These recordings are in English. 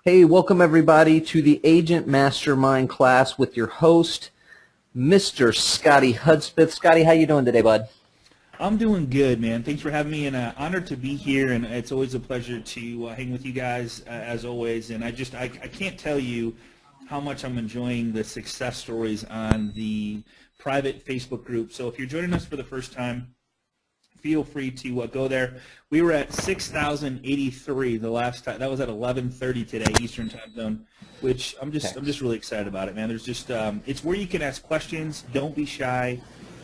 Hey, welcome everybody to the Agent Mastermind class with your host, Mr. Scotty Hudspeth. Scotty, how you doing today, bud? I'm doing good, man. Thanks for having me, and honored to be here. And it's always a pleasure to hang with you guys, as always. And I can't tell you how much I'm enjoying the success stories on the private Facebook group. So if you're joining us for the first time, feel free to go there. We were at 6,083 the last time. That was at 11:30 today, Eastern Time Zone, which I'm just really excited about it, man. There's just it's where you can ask questions. Don't be shy.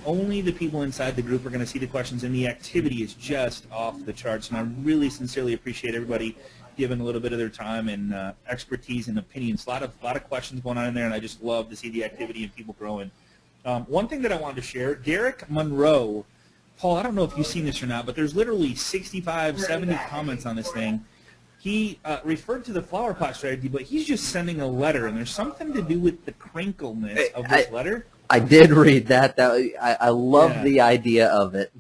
Only the people inside the group are going to see the questions, and the activity is just off the charts. And I really sincerely appreciate everybody giving a little bit of their time and expertise and opinions. A lot of questions going on in there, and I just love to see the activity and people growing. One thing that I wanted to share, Derek Monroe. Paul, I don't know if you've seen this or not, but there's literally 65, 70 comments on this thing. He referred to the flower pot strategy, but he's just sending a letter, and there's something to do with the crinkleness of this letter. I did read that. I love the idea of it.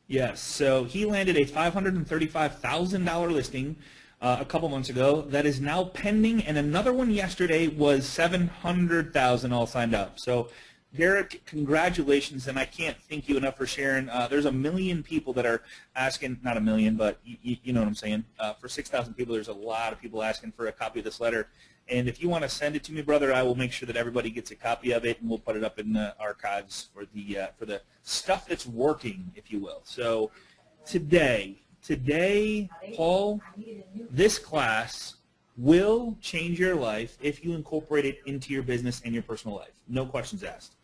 Yes, so he landed a $535,000 listing a couple months ago that is now pending, and another one yesterday was $700,000 all signed up. So Derek, congratulations, and I can't thank you enough for sharing. There's 1 million people that are asking, not 1 million, but you know what I'm saying. For 6,000 people, there's a lot of people asking for a copy of this letter. And if you want to send it to me, brother, I will make sure that everybody gets a copy of it, and we'll put it up in the archives for the stuff that's working, if you will. So today, Paul, this class will change your life if you incorporate it into your business and your personal life. No questions asked.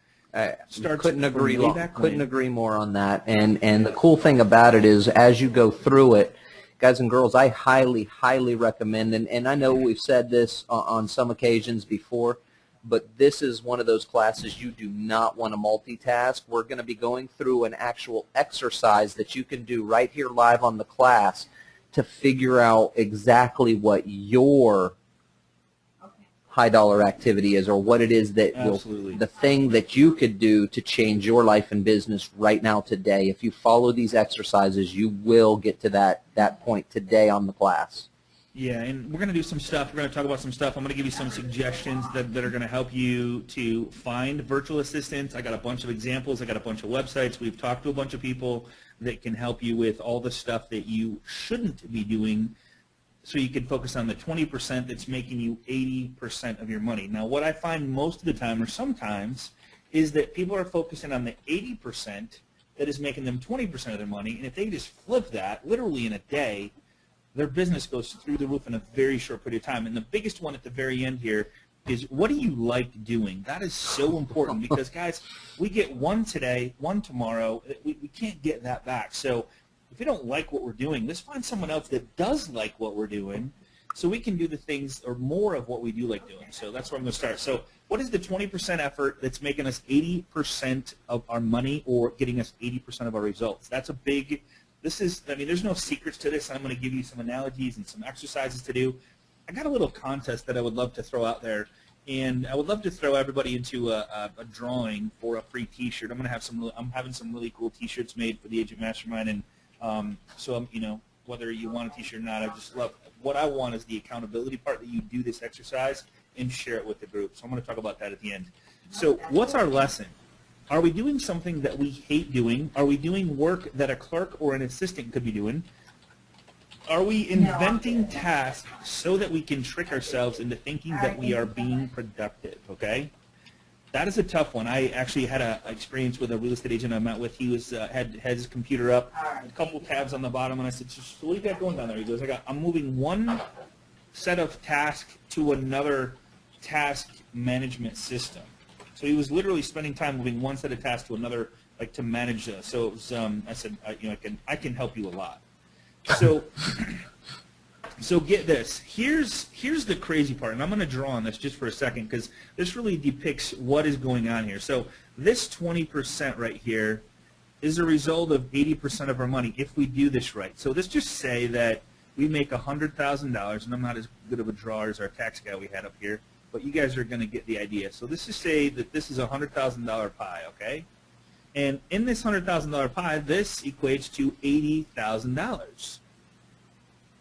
Couldn't agree more on that. And the cool thing about it is, as you go through it, guys and girls, I highly recommend, and I know we've said this on some occasions before, but this is one of those classes you do not want to multitask. We're going to be going through an actual exercise that you can do right here live on the class to figure out exactly what your high dollar activity is, or what it is that the thing that you could do to change your life and business right now today. If you follow these exercises, you will get to that point today on the class. Yeah, and we're going to do some stuff. We're going to talk about some stuff. I'm going to give you some suggestions that are going to help you to find virtual assistants. I got a bunch of examples. I got a bunch of websites. We've talked to a bunch of people that can help you with all the stuff that you shouldn't be doing, so you can focus on the 20% that's making you 80% of your money. Now, what I find most of the time, or sometimes, is that people are focusing on the 80% that is making them 20% of their money, and if they just flip that, literally in a day, their business goes through the roof in a very short period of time. And the biggest one at the very end here is, what do you like doing? That is so important because, guys, we get one today, one tomorrow. We can't get that back. So if we don't like what we're doing, let's find someone else that does like what we're doing so we can do the things or more of what we do like doing. So that's where I'm going to start. So what is the 20% effort that's making us 80% of our money or getting us 80% of our results? That's a big – there's no secrets to this. I'm going to give you some analogies and some exercises to do. I got a little contest that I would love to throw out there, and I would love to throw everybody into a drawing for a free T-shirt. I'm having some really cool T-shirts made for the Agent Mastermind, and so whether you want a T-shirt or not, I just love what I want is the accountability part that you do this exercise and share it with the group. So I'm going to talk about that at the end. So what's our lesson? Are we doing something that we hate doing? Are we doing work that a clerk or an assistant could be doing? Are we inventing tasks so that we can trick ourselves into thinking that we are being productive, okay? That is a tough one. I actually had an experience with a real estate agent I met with. He was had his computer up, a couple tabs on the bottom, and I said, so what do you got going down there? He goes, I'm moving one set of tasks to another task management system. So he was literally spending time moving one set of tasks to another, like to manage this. So it was, I said, I can help you a lot. So get this. Here's the crazy part, and I'm going to draw on this just for a second because this really depicts what is going on here. So this 20% right here is a result of 80% of our money if we do this right. So let's just say that we make $100,000, and I'm not as good of a drawer as our tax guy we had up here, but you guys are going to get the idea. So let's just say that this is a $100,000 pie, okay? And in this $100,000 pie, this equates to $80,000.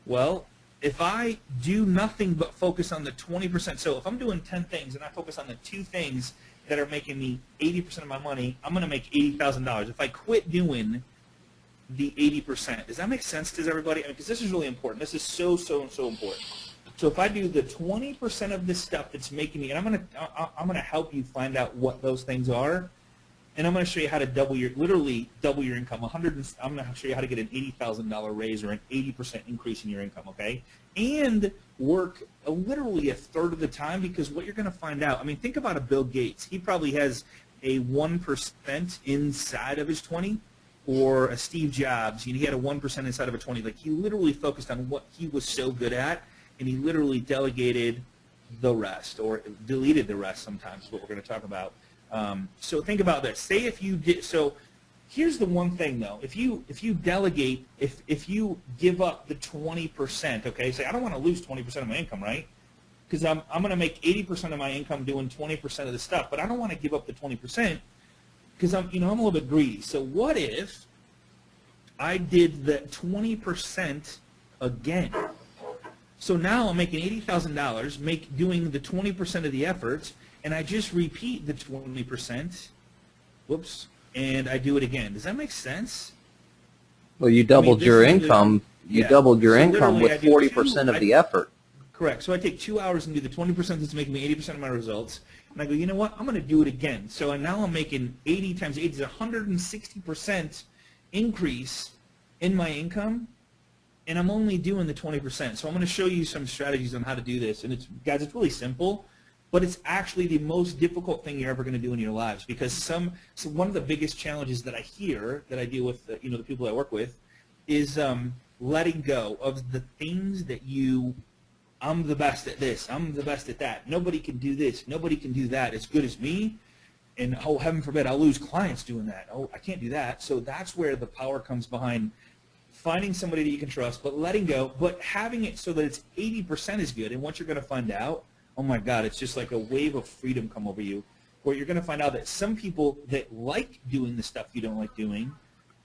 Well, if I do nothing but focus on the 20%, so if I'm doing 10 things and I focus on the 2 things that are making me 80% of my money, I'm going to make $80,000. If I quit doing the 80%, does that make sense to everybody? Because this is really important. This is so important. So if I do the 20% of this stuff that's making me, and I'm gonna help you find out what those things are, and I'm going to show you how to literally double your income. I'm going to show you how to get an $80,000 raise or an 80% increase in your income, okay? And work literally a third of the time, because what you're going to find out, I mean, think about a Bill Gates. He probably has a 1% inside of his 20, or a Steve Jobs. He had a 1% inside of a 20. Like, he literally focused on what he was so good at, and he literally delegated the rest, or deleted the rest sometimes, is what we're going to talk about. So think about this. Say if you did, so here's the one thing though. If you delegate, if you give up the 20%, okay, say I don't want to lose 20% of my income, right? Because I'm going to make 80% of my income doing 20% of the stuff, but I don't want to give up the 20% because I'm a little bit greedy. So what if I did the 20% again? So now I'm making $80,000, doing the 20% of the effort, and I just repeat the 20%, whoops, and I do it again. Does that make sense? Well, you doubled your income. You doubled your income with 40% of the effort. Correct. So I take 2 hours and do the 20% that's making me 80% of my results, and I go, you know what? I'm going to do it again. So now I'm making 80 times 80 is 160% increase in my income, and I'm only doing the 20%. So I'm going to show you some strategies on how to do this, and guys, it's really simple. But it's actually the most difficult thing you're ever going to do in your lives, because so one of the biggest challenges that I hear, that I deal with, the people I work with, is letting go of the things that I'm the best at this, I'm the best at that, nobody can do this, nobody can do that as good as me, and oh, heaven forbid, I'll lose clients doing that. Oh, I can't do that. So that's where the power comes behind finding somebody that you can trust, but letting go, but having it so that it's 80% is good. And what you're going to find out, oh my God, it's just like a wave of freedom come over you, where you're going to find out that some people that like doing the stuff you don't like doing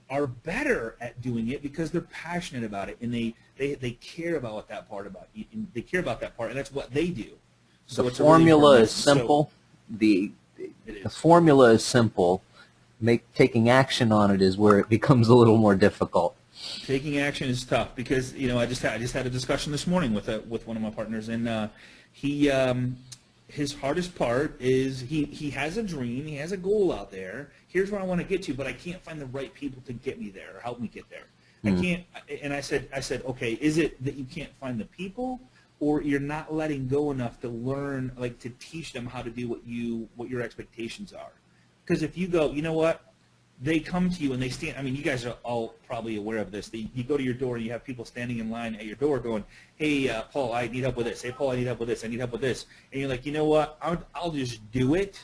are better at doing it because they're passionate about it, and they care about that part about you, and they care about that part, and that's what they do. So the formula is simple. The formula is simple. Taking action on it is where it becomes a little more difficult. Taking action is tough because I just had a discussion this morning with one of my partners, and his hardest part is he has a dream, he has a goal out there. Here's where I want to get to, but I can't find the right people to get me there or help me get there. I can't. And I said, okay, is it that you can't find the people, or you're not letting go enough to learn, like to teach them how to do what your expectations are? Because if you go, you know what? They come to you and they stand. I mean, you guys are all probably aware of this. You go to your door and you have people standing in line at your door going, hey, Paul, I need help with this. Hey, Paul, I need help with this. I need help with this. And you're like, you know what? I'll just do it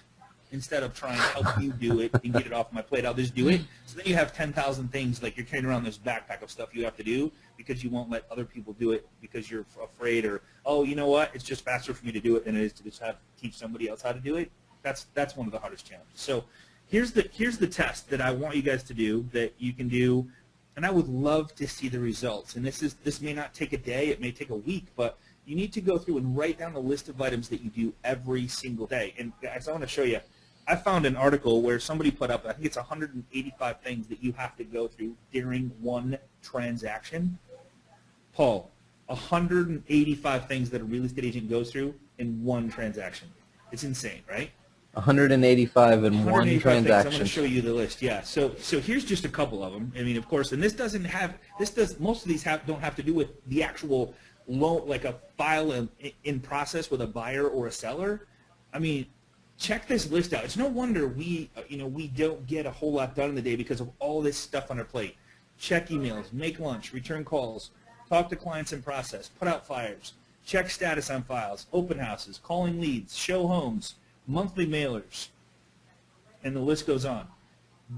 instead of trying to help you do it and get it off my plate. I'll just do it. So then you have 10,000 things, like you're carrying around this backpack of stuff you have to do because you won't let other people do it because you're afraid, or, oh, you know what? It's just faster for me to do it than it is to just teach somebody else how to do it. That's one of the hardest challenges. So here's the test that I want you guys to do, that you can do, and I would love to see the results. And this may not take a day, it may take a week, but you need to go through and write down a list of items that you do every single day. And guys, I want to show you. I found an article where somebody put up, I think it's 185 things that you have to go through during one transaction. Paul, 185 things that a real estate agent goes through in one transaction. It's insane, right? 185 in one transaction. Things. I'm going to show you the list. Yeah. So here's just a couple of them. I mean, of course, and most of these don't have to do with the actual loan, like a file in process with a buyer or a seller. I mean, check this list out. It's no wonder we don't get a whole lot done in the day because of all this stuff on our plate. Check emails, make lunch, return calls, talk to clients in process, put out fires, check status on files, open houses, calling leads, show homes, monthly mailers, and the list goes on.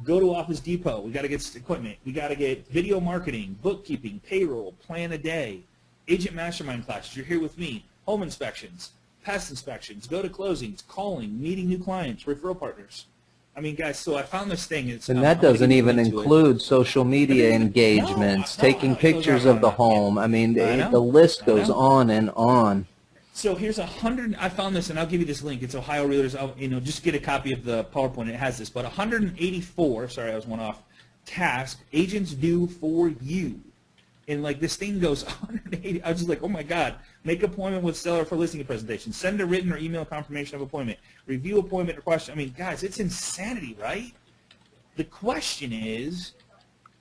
Go to Office Depot. We got to get equipment. We got to get video marketing, bookkeeping, payroll, plan a day, agent mastermind classes. You're here with me. Home inspections, pest inspections, go to closings, calling, meeting new clients, referral partners. I mean, guys, so I found this thing. And that doesn't even include social media engagements, taking pictures of the home. I mean, the list goes on and on. So here's 100. I found this, and I'll give you this link. It's Ohio Realtors. Just get a copy of the PowerPoint. It has this, but 184. Sorry, I was one off. Tasks agents do for you, and like this thing goes 180. I was just like, oh my God. Make appointment with seller for listing a presentation. Send a written or email confirmation of appointment. Review appointment request. I mean, guys, it's insanity, right? The question is,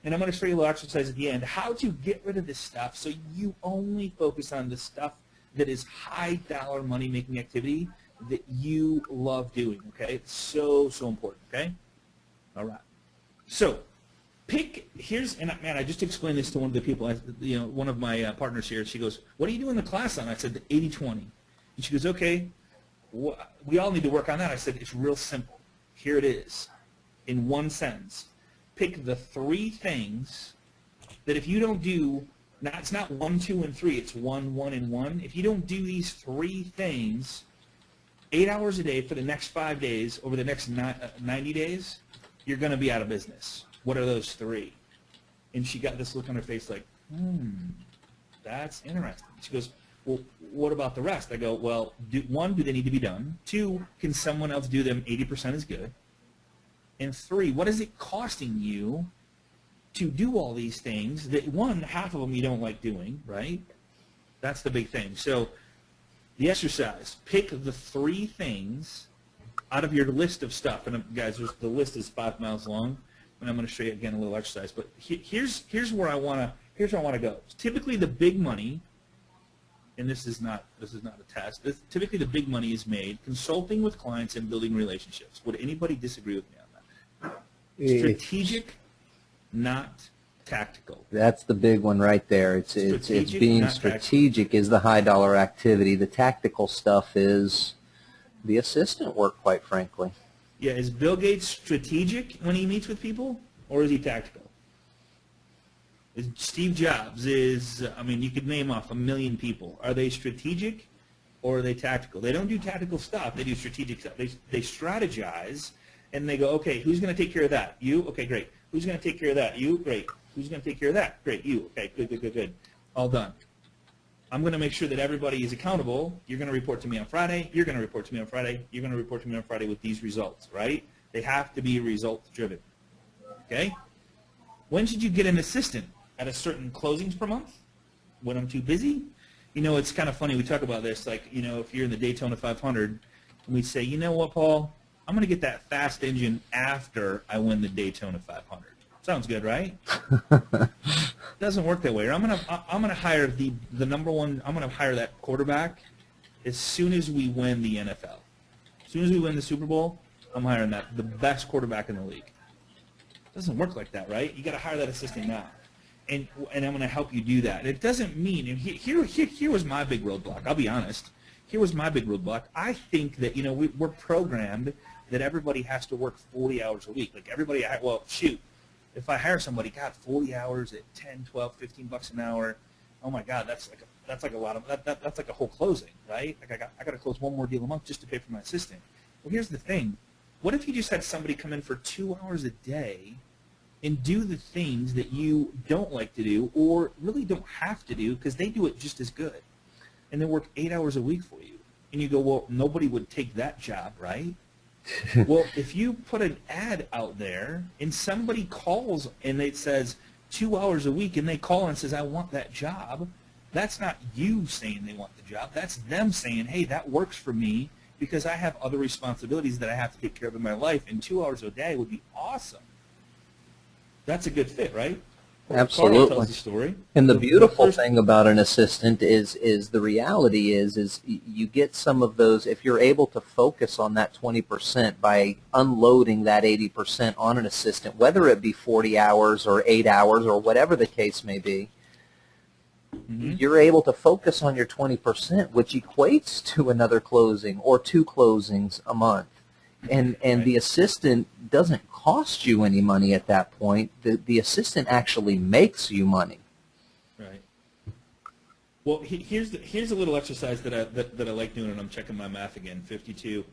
and I'm going to show you a little exercise at the end, how to get rid of this stuff so you only focus on the stuff that is high dollar money making activity that you love doing, okay? It's so, so important, okay? All right. So man, I just explained this to one of the people, one of my partners here. She goes, what are you doing the class on? I said, the 80-20. And she goes, okay, we all need to work on that. I said, it's real simple. Here it is. In one sentence, pick the 3 things that if you don't do, it's not 1, 2, and 3, it's 1, 1, and 1. If you don't do these 3 things 8 hours a day for the next 5 days, over the next 90 days, you're going to be out of business. What are those 3? And she got this look on her face like, that's interesting. She goes, well, what about the rest? I go, well, 1, do they need to be done? 2, can someone else do them 80% as good? And 3, what is it costing you to do all these things that, 1, half of them you don't like doing, right? That's the big thing. So the exercise, pick the 3 things out of your list of stuff. And guys, the list is 5 miles long. And I'm going to show you again a little exercise, but here's where I want to go. Typically, the big money, and this is not a test. Typically, the big money is made consulting with clients and building relationships. Would anybody disagree with me on that? Strategic, not tactical. That's the big one right there. It's being strategic is the high dollar activity. The tactical stuff is the assistant work, quite frankly. Yeah, is Bill Gates strategic when he meets with people, or is he tactical? Is Steve Jobs, you could name off 1 million people. Are they strategic, or are they tactical? They don't do tactical stuff. They do strategic stuff. They strategize, and they go, okay, who's going to take care of that? You? Okay, great. Who's going to take care of that? You? Great. Who's going to take care of that? Great. You. Okay, good. All done. I'm going to make sure that everybody is accountable. You're going to report to me on Friday. You're going to report to me on Friday. You're going to report to me on Friday with these results, right? They have to be result-driven, okay? When should you get an assistant? At a certain closings per month? When I'm too busy? It's kind of funny. We talk about this, like, if you're in the Daytona 500, and we say, you know what, Paul? I'm going to get that fast engine after I win the Daytona 500. Sounds good, right? Doesn't work that way. I'm gonna hire the number one. I'm gonna hire that quarterback as soon as we win the NFL. As soon as we win the Super Bowl, I'm hiring the best quarterback in the league. Doesn't work like that, right? You got to hire that assistant now, and I'm gonna help you do that. It doesn't mean. And here was my big roadblock. I'll be honest. Here was my big roadblock. I think that we're programmed that everybody has to work 40 hours a week. Like everybody. Well, shoot. If I hire somebody, God, 40 hours at 10, 12, 15 bucks an hour, oh my God, that's like a lot of that's like a whole closing, right? Like I got to close 1 more deal a month just to pay for my assistant. Well, here's the thing: what if you just had somebody come in for 2 hours a day and do the things that you don't like to do or really don't have to do because they do it just as good, and they work 8 hours a week for you, and you go, well, nobody would take that job, right? Well, if you put an ad out there and somebody calls and it says 2 hours a week and they call and says, I want that job, that's not you saying they want the job. That's them saying, hey, that works for me because I have other responsibilities that I have to take care of in my life, and 2 hours a day would be awesome. That's a good fit, right? Absolutely. Tells the story. And the beautiful thing about an assistant is the reality is you get some of those, if you're able to focus on that 20% by unloading that 80% on an assistant, whether it be 40 hours or 8 hours or whatever the case may be, you're able to focus on your 20%, which equates to another closing or 2 closings a month. And the assistant doesn't cost you any money at that point. The assistant actually makes you money. Right. Well, here's a little exercise that I like doing, and I'm checking my math again. 52.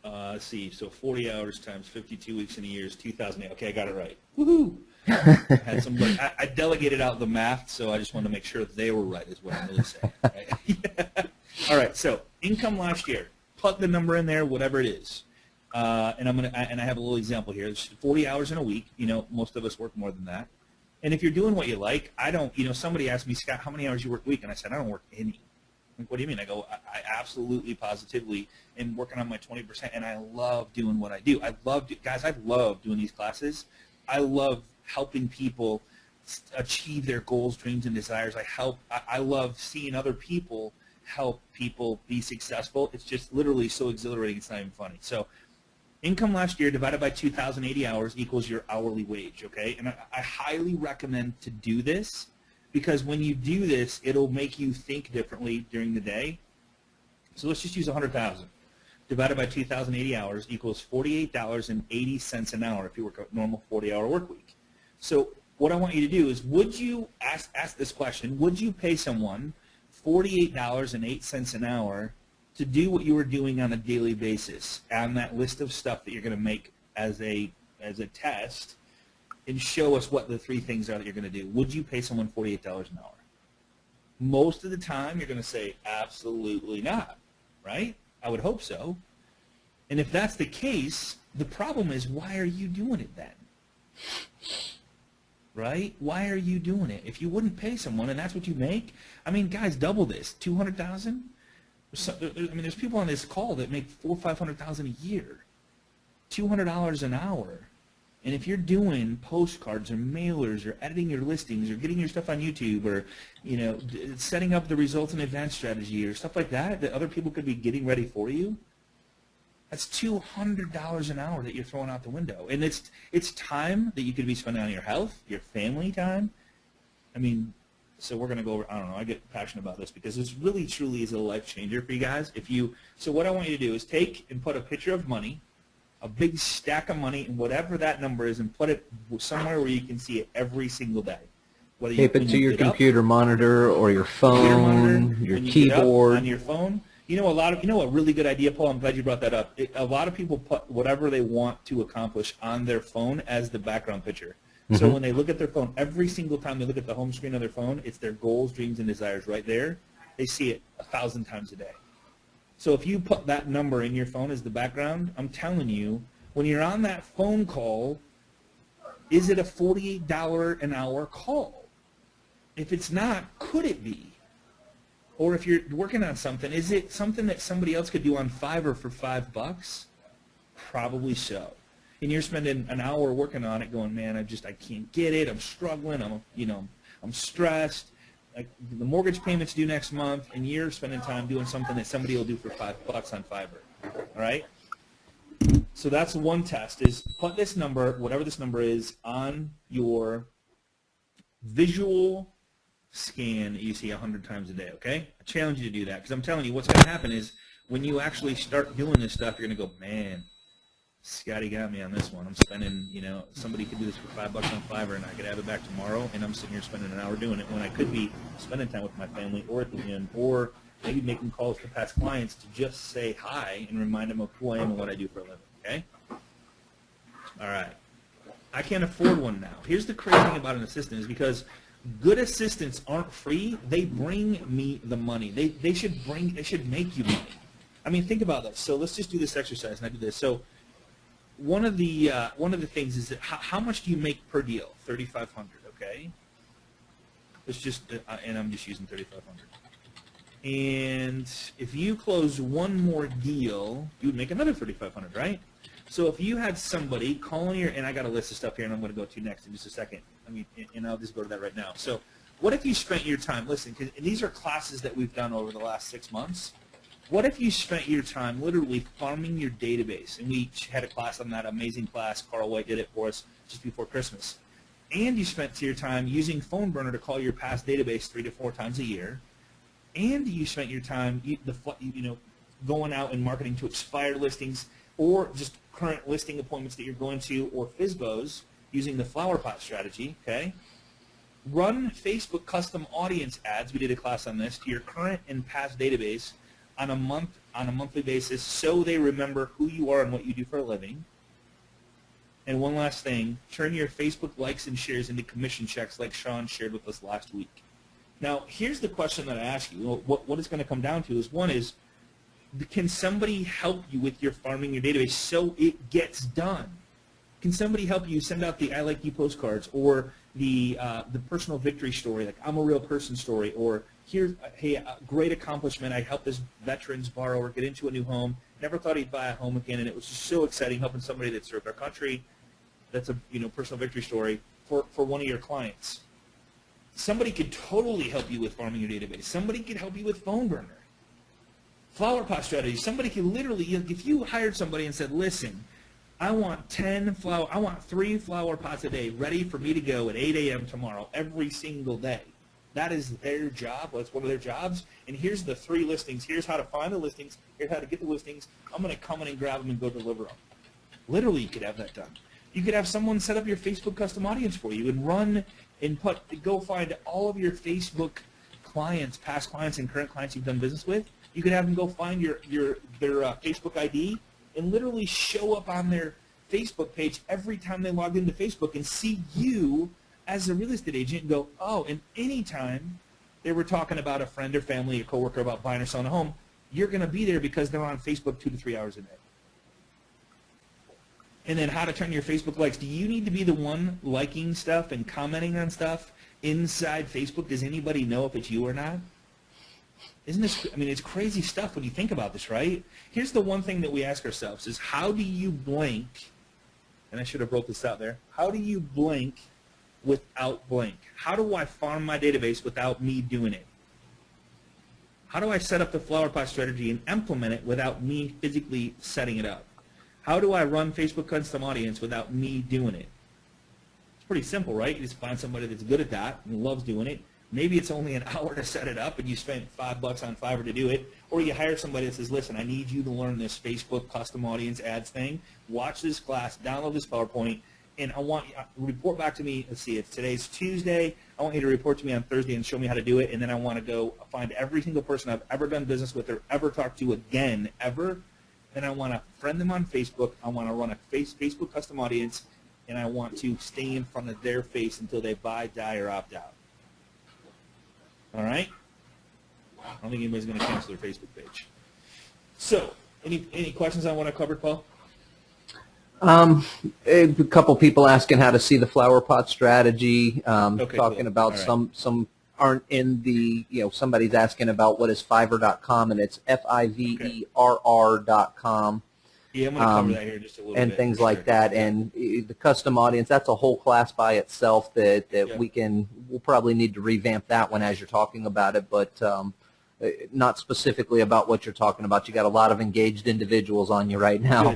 Let's see. So 40 hours times 52 weeks in a year is 2,000. Okay, I got it right. Woohoo! Had some. I delegated out the math, so I just wanted to make sure they were right. Is what I'm really saying. Right? All right. So income last year. Plug the number in there, whatever it is. And I have a little example here. It's 40 hours in a week. You know, most of us work more than that. And if you're doing what you like, I don't. You know, somebody asked me, Scott, how many hours you work a week? And I said, I don't work any. Like, what do you mean? I go, I absolutely, positively am working on my 20%, and I love doing what I do. I love doing these classes. I love helping people achieve their goals, dreams, and desires. I love seeing other people help people be successful. It's just literally so exhilarating, it's not even funny. So income last year divided by 2,080 hours equals your hourly wage, okay? And I highly recommend to do this, because when you do this, it'll make you think differently during the day. So let's just use 100,000 divided by 2,080 hours equals $48.80 an hour if you work a normal 40-hour work week. So what I want you to do is, would you ask this question, would you pay someone $48.08 an hour to do what you were doing on a daily basis on that list of stuff that you're going to make as a test, and show us what the 3 things are that you're going to do? Would you pay someone $48 an hour? Most of the time, you're going to say, absolutely not, right? I would hope so. And if that's the case, the problem is, why are you doing it then? Right? Why are you doing it? If you wouldn't pay someone and that's what you make, I mean, guys, double this, 200,000. I mean, there's people on this call that make $400,000 or $500,000 a year, $200 an hour. And if you're doing postcards or mailers or editing your listings or getting your stuff on YouTube or, you know, setting up the results and advanced strategy or stuff like that other people could be getting ready for you, that's $200 an hour that you're throwing out the window. And it's time that you could be spending on your health, your family time. I mean, so we're going to go over, I don't know, I get passionate about this because this really truly is a life changer for you guys. So what I want you to do is take and put a picture of money, a big stack of money, and whatever that number is, and put it somewhere where you can see it every single day. Tape it to your computer monitor or your phone, your keyboard. On your phone. You know a really good idea, Paul, I'm glad you brought that up. A lot of people put whatever they want to accomplish on their phone as the background picture. Mm-hmm. So when they look at their phone, every single time they look at the home screen of their phone, it's their goals, dreams, and desires right there. They see it 1,000 times a day. So if you put that number in your phone as the background, I'm telling you, when you're on that phone call, is it a $48 an hour call? If it's not, could it be? Or if you're working on something, is it something that somebody else could do on Fiverr for $5? Probably so. And you're spending an hour working on it going, man, I can't get it. I'm struggling. I'm stressed. Like, the mortgage payment's due next month, and you're spending time doing something that somebody will do for $5 on Fiverr. All right? So that's one test, is put this number, whatever this number is, on your visual scan that you see 100 times a day, okay? I challenge you to do that, because I'm telling you, what's going to happen is when you actually start doing this stuff, you're going to go, man, Scotty got me on this one. I'm spending, somebody could do this for $5 on Fiverr, and I could have it back tomorrow, and I'm sitting here spending an hour doing it when I could be spending time with my family or at the gym, or maybe making calls to past clients to just say hi and remind them of who I am and what I do for a living, okay? All right. I can't afford one now. Here's the crazy thing about an assistant, is because good assistants aren't free. They bring me the money. They should make you money. I mean, think about that. So let's just do this exercise, and I do this. So one of the things is that how much do you make per deal? $3,500. Okay. It's just, and I'm just using $3,500. And if you close one more deal, you would make another $3,500, right? So if you had somebody calling and I got a list of stuff here, and I'm going to go to next in just a second. I mean, and I'll just go to that right now. So what if you spent your time, listen, and these are classes that we've done over the last 6 months. What if you spent your time literally farming your database? And we had a class on that, amazing class. Carl White did it for us just before Christmas. And you spent your time using PhoneBurner to call your past database 3 to 4 times a year. And you spent your time, going out and marketing to expired listings, or just current listing appointments that you're going to, or FSBOs, using the flower pot strategy, okay? Run Facebook custom audience ads, we did a class on this, to your current and past database on on a monthly basis so they remember who you are and what you do for a living. And one last thing, turn your Facebook likes and shares into commission checks like Sean shared with us last week. Now, here's the question that I ask you. What it's going to come down to is, one is, can somebody help you with your farming your database so it gets done? Can somebody help you send out the I Like You postcards, or the personal victory story, like I'm a real person story, or here's, hey, a great accomplishment, I helped this veterans borrower get into a new home, never thought he'd buy a home again, and it was just so exciting helping somebody that served our country. That's a personal victory story for one of your clients. Somebody could totally help you with farming your database. Somebody could help you with phone burner. Flower pot strategy. Somebody could literally, if you hired somebody and said, listen, I want 3 flower pots a day ready for me to go at 8 a.m. tomorrow every single day. That is their job. That's one of their jobs. And here's the 3 listings. Here's how to find the listings. Here's how to get the listings. I'm going to come in and grab them and go deliver them. Literally, you could have that done. You could have someone set up your Facebook custom audience for you and run and go find all of your Facebook clients, past clients and current clients you've done business with. You could have them go find their Facebook ID and literally show up on their Facebook page every time they log into Facebook and see you as a real estate agent and go, oh, and anytime they were talking about a friend or family, a coworker about buying or selling a home, you're going to be there because they're on Facebook 2 to 3 hours a day. And then how to turn your Facebook likes. Do you need to be the one liking stuff and commenting on stuff inside Facebook? Does anybody know if it's you or not? Isn't this, it's crazy stuff when you think about this, right? Here's the one thing that we ask ourselves is, how do you blink, and I should have wrote this out there, how do you blink without blink? How do I farm my database without me doing it? How do I set up the flower pot strategy and implement it without me physically setting it up? How do I run Facebook custom audience without me doing it? It's pretty simple, right? You just find somebody that's good at that and loves doing it. Maybe it's only an hour to set it up and you spend $5 on Fiverr to do it. Or you hire somebody that says, listen, I need you to learn this Facebook custom audience ads thing. Watch this class, download this PowerPoint, and I want you to report back to me. Let's see, today's Tuesday. I want you to report to me on Thursday and show me how to do it. And then I want to go find every single person I've ever done business with or ever talked to again, ever. Then I want to friend them on Facebook. I want to run a Facebook custom audience, and I want to stay in front of their face until they buy, die, or opt out. All right? I don't think anybody's going to cancel their Facebook page. So, any questions on what I covered, Paul? A couple people asking how to see the flower pot strategy. Okay, talking cool. about Right. some aren't in the, somebody's asking about what is Fiverr.com, and it's FIVERR.com. Yeah, I'm going to cover that here just a little bit. And things for like sure. that. Yeah. And the custom audience, that's a whole class by itself that Yeah. we'll probably need to revamp that one as you're talking about it, but not specifically about what you're talking about. You got a lot of engaged individuals on you right now.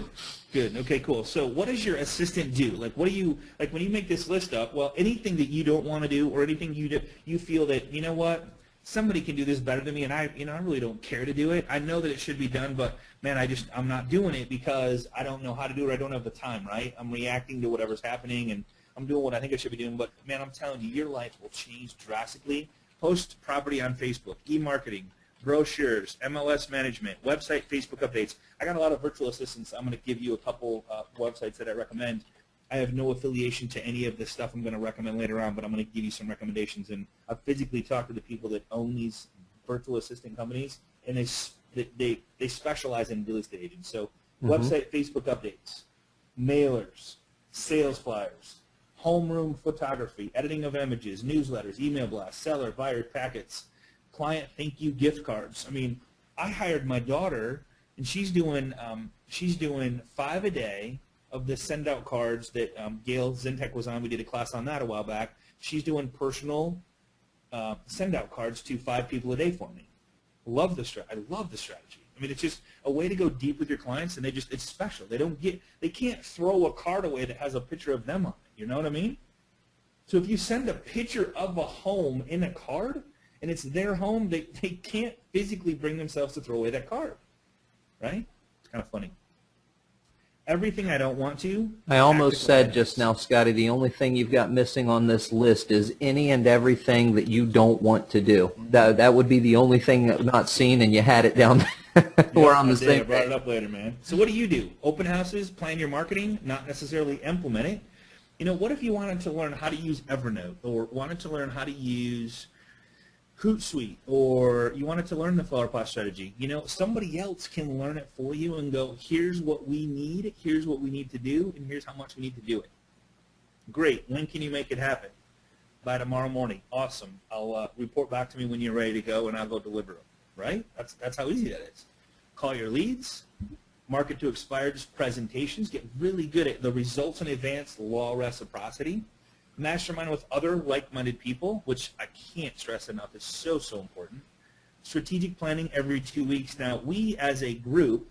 Good. Okay, cool. So what does your assistant do? Like, what do you, like when you make this list up, well, anything that you don't want to do or anything you feel that, you know what, somebody can do this better than me, and I really don't care to do it. I know that it should be done, but man, I'm not doing it because I don't know how to do it. I don't have the time, right? I'm reacting to whatever's happening, and I'm doing what I think I should be doing. But man, I'm telling you, your life will change drastically. Post property on Facebook, e-marketing, brochures, MLS management, website, Facebook updates. I got a lot of virtual assistants. I'm going to give you a couple websites that I recommend. I have no affiliation to any of the stuff I'm going to recommend later on, but I'm going to give you some recommendations. And I've physically talked to the people that own these virtual assistant companies, and they specialize in real estate agents. So website, Facebook updates, mailers, sales flyers, homeroom photography, editing of images, newsletters, email blasts, seller, buyer packets, client thank you gift cards. I hired my daughter, and she's doing 5 a day of the send out cards that Gail Zintek was on. We did a class on that a while back. She's doing personal send out cards to 5 people a day for me. I love the strategy. It's just a way to go deep with your clients, and it's special. They can't throw a card away that has a picture of them on it. You know what I mean? So if you send a picture of a home in a card, and it's their home, they can't physically bring themselves to throw away that card, right? It's kind of funny. Everything I don't want to. I almost said just now, Scotty, the only thing you've got missing on this list is any and everything that you don't want to do. That would be the only thing not seen, and you had it down We're on the I same I brought it page. up later, man. So what do? Open houses, plan your marketing, not necessarily implement it. What if you wanted to learn how to use Evernote, or wanted to learn how to use Hootsuite, or you wanted to learn the Flower Pot strategy? Somebody else can learn it for you and go, here's what we need, here's what we need to do, and here's how much we need to do it. Great. When can you make it happen? By tomorrow morning. Awesome. I'll report back to me when you're ready to go, and I'll go deliver them. Right? That's how easy that is. Call your leads, market to expired presentations, get really good at the results in advance, law of reciprocity, mastermind with other like-minded people, which I can't stress enough is so, so important. Strategic planning every 2 weeks. Now, we as a group,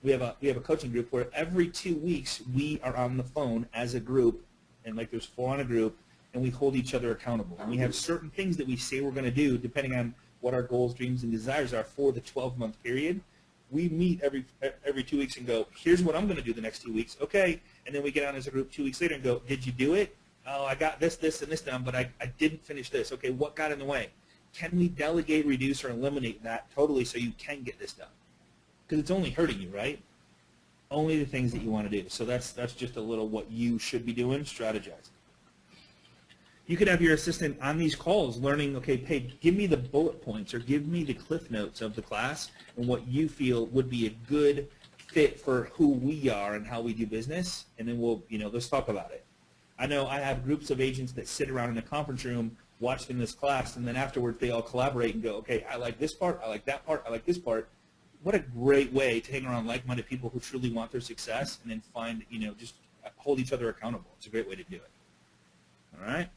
we have a coaching group where every 2 weeks we are on the phone as a group, and like there's 4 on a group, and we hold each other accountable. And we have certain things that we say we're going to do depending on what our goals, dreams, and desires are for the 12-month period. We meet every 2 weeks and go, here's what I'm going to do the next 2 weeks. Okay. And then we get on as a group 2 weeks later and go, did you do it? Oh, I got this, and this done, but I didn't finish this. Okay, what got in the way? Can we delegate, reduce, or eliminate that totally so you can get this done? Because it's only hurting you, right? Only the things that you want to do. So that's just a little what you should be doing, strategizing. You could have your assistant on these calls learning, okay, Paige, give me the bullet points or give me the cliff notes of the class and what you feel would be a good fit for who we are and how we do business, and then we'll, let's talk about it. I know I have groups of agents that sit around in a conference room watching this class, and then afterwards they all collaborate and go, okay, I like this part, I like that part, I like this part. What a great way to hang around like-minded people who truly want their success and then find, just hold each other accountable. It's a great way to do it. All right?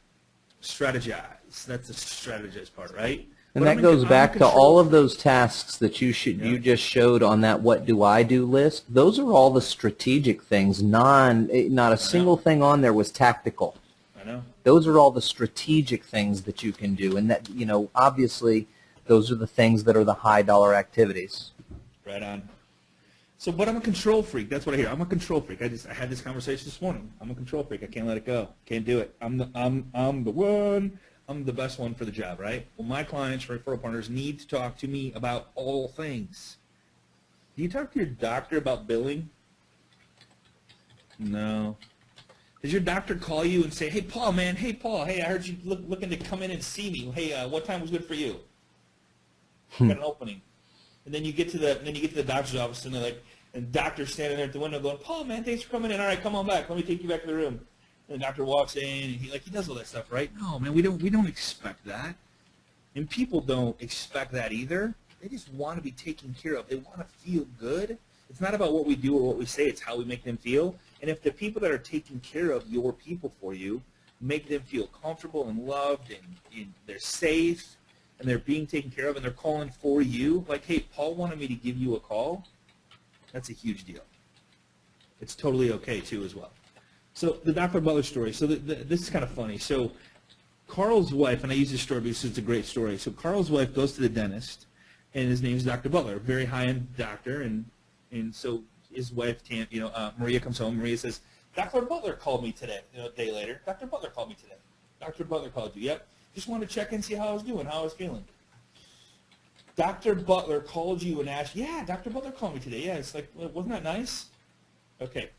Strategize. That's the strategize part, right? And that goes back to all of those tasks that you just showed on that what do I do list. Those are all the strategic things. Not a single thing on there was tactical. I know. Those are all the strategic things that you can do, and that obviously those are the things that are the high dollar activities. Right on. So, but I'm a control freak. That's what I hear. I'm a control freak. I had this conversation this morning. I'm a control freak. I can't let it go. Can't do it. I'm the one. I'm the best one for the job, right? Well, my clients, referral partners, need to talk to me about all things. Do you talk to your doctor about billing? No. Does your doctor call you and say, hey, Paul, man, hey, I heard you looking to come in and see me. Hey, what time was good for you? Got an opening. And then you get to the doctor's office, and they're like, and the doctor's standing there at the window going, Paul, man, thanks for coming in. All right, come on back. Let me take you back to the room. And the doctor walks in, and he does all that stuff, right? No, man, we don't expect that. And people don't expect that either. They just want to be taken care of. They want to feel good. It's not about what we do or what we say. It's how we make them feel. And if the people that are taking care of your people for you make them feel comfortable and loved and they're safe and they're being taken care of and they're calling for you, like, hey, Paul wanted me to give you a call, that's a huge deal. It's totally okay, too, as well. So the Dr. Butler story. So this is kind of funny. So Carl's wife, and I use this story because it's a great story. So Carl's wife goes to the dentist, and his name is Dr. Butler, a very high-end doctor. And so his wife, Maria, comes home. Maria says, Dr. Butler called me today. A day later, Dr. Butler called me today. Dr. Butler called you. Yep. Just wanted to check and see how I was doing, how I was feeling. Dr. Butler called you and asked, yeah, Dr. Butler called me today. Yeah, it's like, wasn't that nice? Okay.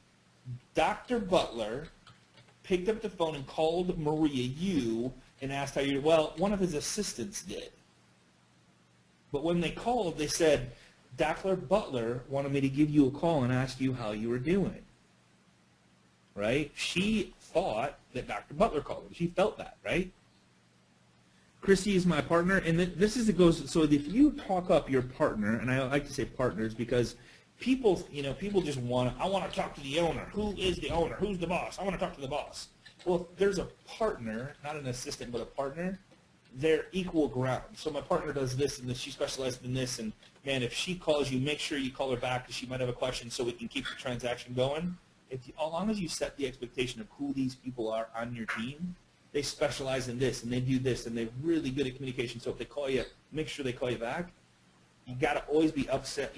Dr. Butler picked up the phone and called Maria, you, and asked how you. Well, one of his assistants did. But when they called, they said, Dr. Butler wanted me to give you a call and ask you how you were doing. Right? She thought that Dr. Butler called her. She felt that, right? Christy is my partner, and this is it goes. So if you talk up your partner, and I like to say partners because people just want to. I want to talk to the owner. Who is the owner? Who's the boss? I want to talk to the boss. Well, if there's a partner, not an assistant, but a partner, they're equal ground. So my partner does this and this. She specializes in this, and man, if she calls you, make sure you call her back because she might have a question, so we can keep the transaction going. As long as you set the expectation of who these people are on your team. They specialize in this, and they do this, and they're really good at communication. So if they call you, make sure they call you back. You got to always be upset.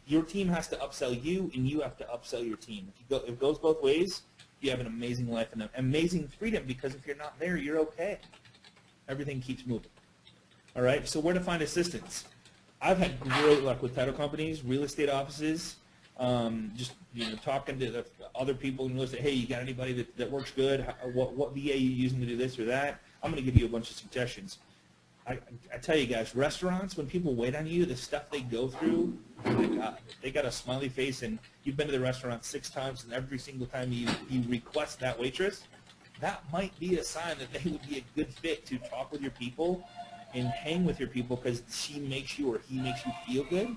Your team has to upsell you, and you have to upsell your team. If it goes both ways, you have an amazing life and an amazing freedom because if you're not there, you're okay. Everything keeps moving. All right, so where to find assistants? I've had great luck with title companies, real estate offices, just talking to the other people and say, hey, you got anybody that works good? What VA are you using to do this or that? I'm going to give you a bunch of suggestions. I tell you guys, restaurants, when people wait on you, the stuff they go through, oh my God, they got a smiley face, and you've been to the restaurant 6 times, and every single time you request that waitress, that might be a sign that they would be a good fit to talk with your people and hang with your people because she makes you or he makes you feel good.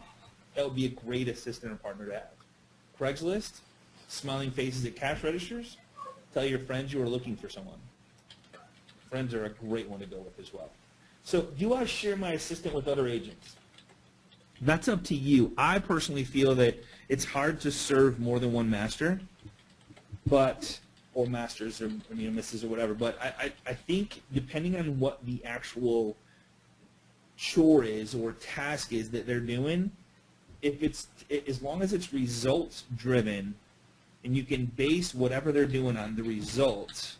That would be a great assistant or partner to have. Craigslist, smiling faces at cash registers, tell your friends you are looking for someone. Friends are a great one to go with as well. So do I share my assistant with other agents? That's up to you. I personally feel that it's hard to serve more than one master, or masters or misses or whatever. But I think depending on what the actual chore is or task is that they're doing, as long as it's results driven and you can base whatever they're doing on the results,